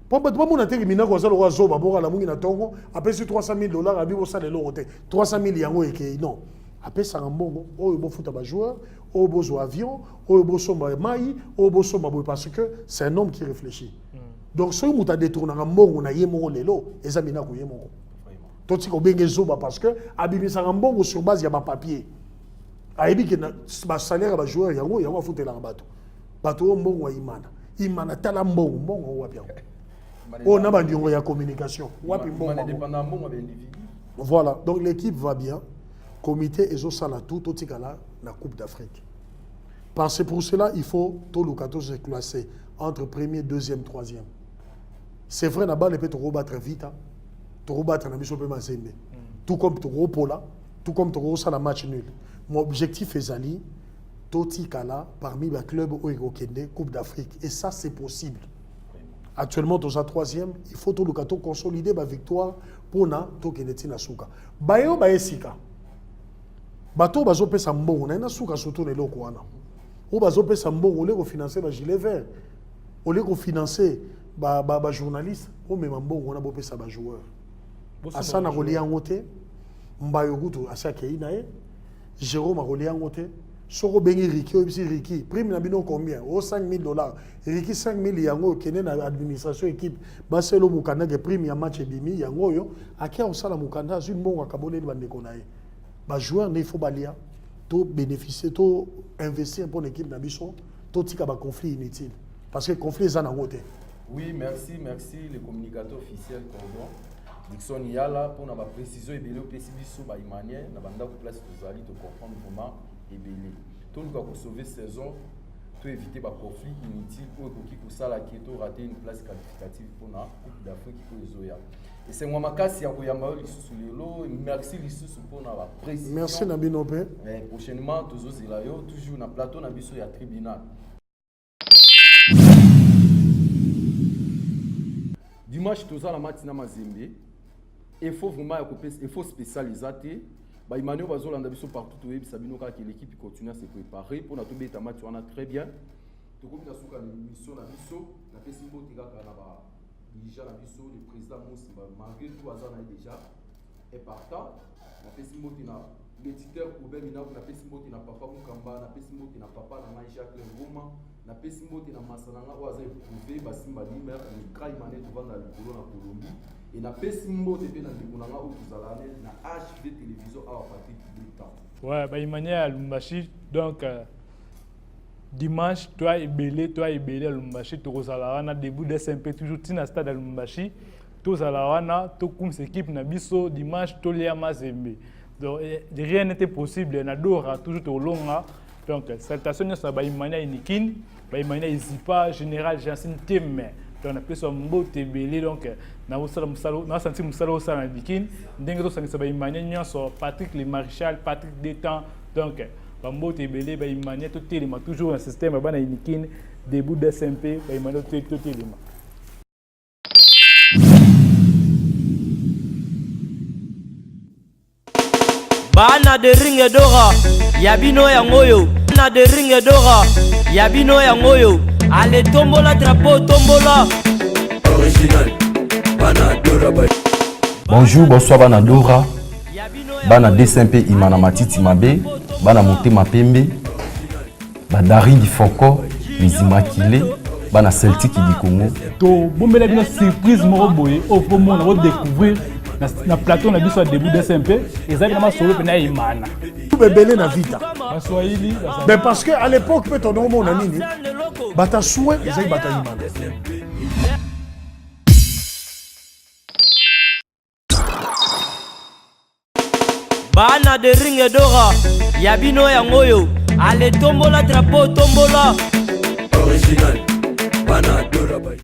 po bato ba mona te mina ko sala ko zoba boka la mungi na tongo apesi $300,000 abi bo sala lo te 300,000 yango eke non apesa mbongo oyo bo futa ba joueur oyo bo zo avion oyo bo somba mai oyo bo somba bo parce que c'est un homme qui réfléchit donc soki muta détourna mbongo na ye moko lelo eza mina ko ye moko toti ko benge zoba parce que abimisa mbongo sur base ya ba papier aibi ke na ba salaire ba joueur yango afutela bato bato mbongo imana tala mbongo wapi yango on a bandiongo ya communication wapi mbongo voilà donc l'équipe va bien comité ezo sala tout otikala na Coupe d'Afrique parce que pour cela il faut tout le 14 classé entre premier deuxième troisième c'est vrai na balle peut te rebattre vite te rebattre na biso pe mazembe tout comme te repola tout comme te sala match nul mon objectif est ali Toti Kala parmi les clubs où il y a Coupe d'Afrique. Et ça, c'est possible. Actuellement, dans la troisième, il faut tout le cas consolider la victoire pour na Tokeneti Nasuka. Bayo Baesika. Bato bazo pe sambo na Nasuka surtout les locaux wana. Ou bazo pe sambo on les financer ba gilet vert. On les financer ba journaliste, ou même mambo on a bo pe sa ba joueur. Asana Roli Angote, Mbayo Gutu Asake Inae, Jérôme Roli Angote. Soko bengi Ricky, obisi Ricky, prime na bino combien? Oh $5,000. Ricky 5,000 yango kene na administration équipe. Baselo mukanda ke prime ya match bimi yango yo. Akia osala mukanda une mbongo akabone ni bandeko na ye. Ba joueur ne faut balia to bénéficier to investir pour l'équipe na biso to tika ba conflit inutile parce que conflit za na ngote. Oui, merci le communicateur officiel Cordon. Dixon Yala pour na ba précision et belé pesi biso ba imanière na banda ko place tozali to comprendre comment ebele tout le cas pour sauver saison to éviter ba conflit inutile pour que ça la qui to rater une place qualificative pour la Coupe d'Afrique pour Zoya et c'est moi makasi ya koyamba lisusu lelo merci lisusu pour na ba précision merci na binope prochainement tozozela yo toujours na plateau na biso ya tribunal dimanche tozala matina mazembe il faut vraiment il faut spécialiser ba Emmanuel bazolanda biso partout to yebisa bino ka que l'équipe continue à se préparer pour na to beta match wana très bien to komi na suka mission na biso na pesi mbote kaka na ba déjà na biso le président Mosimba malgré tout azana déjà est partant na pesi mbote na l'éditeur Oubé Mina na pesi mbote na papa Mukamba na pesi mbote na papa na Jacques Ngoma na pesi mbote na Masananga oaza prouver basimba limer ni kai mané to vanda likolo na Colombie et na pesi mbote pe na ndikunanga ou tuzalane na HD télévision à partir du temps. Ouais, bah Imania à Lumbashi donc dimanche toi et belé à Lumbashi to rosalarana début de SMP toujours tina stade à Lumbashi to zalarana to comme équipe na biso dimanche to lia mazembe. Donc rien n'était possible na dora toujours to longa donc salutations ça ba Imania inikin ba Imania Izipa général Jansin Temme. Donc on a pu son mot tébélé donc na osala musalo na senti musalo osala na bikin ndenge to sangisa ba Imania nyonso Patrick le Maréchal Patrick Détan donc ba mot tébélé ba Imania to telema toujours un système ba na inikin début de SMP ba Imania to telema bana de ringe dora yabino ya ngoyo bana de ringe dora yabino ya ngoyo allez tombola drapeau tombola Original bana dora bay. Bonjour bonsoir bana dora bana DSMP Imana Matiti Mabe bana Motema Pembe badari di Foko les immaculés bana Celtic du Congo to bombela bino surprise moko boye au moment on va découvrir na plateau na biso début de SMP ezali na masolo pe na Imana bebele na vita Baswahili mais parce que à l'époque peut on nom na nini bata souhait ezali bata Imana bana de ringe dora yabino ya ngoyo allez tombola drapeau tombola Original bana dora bay.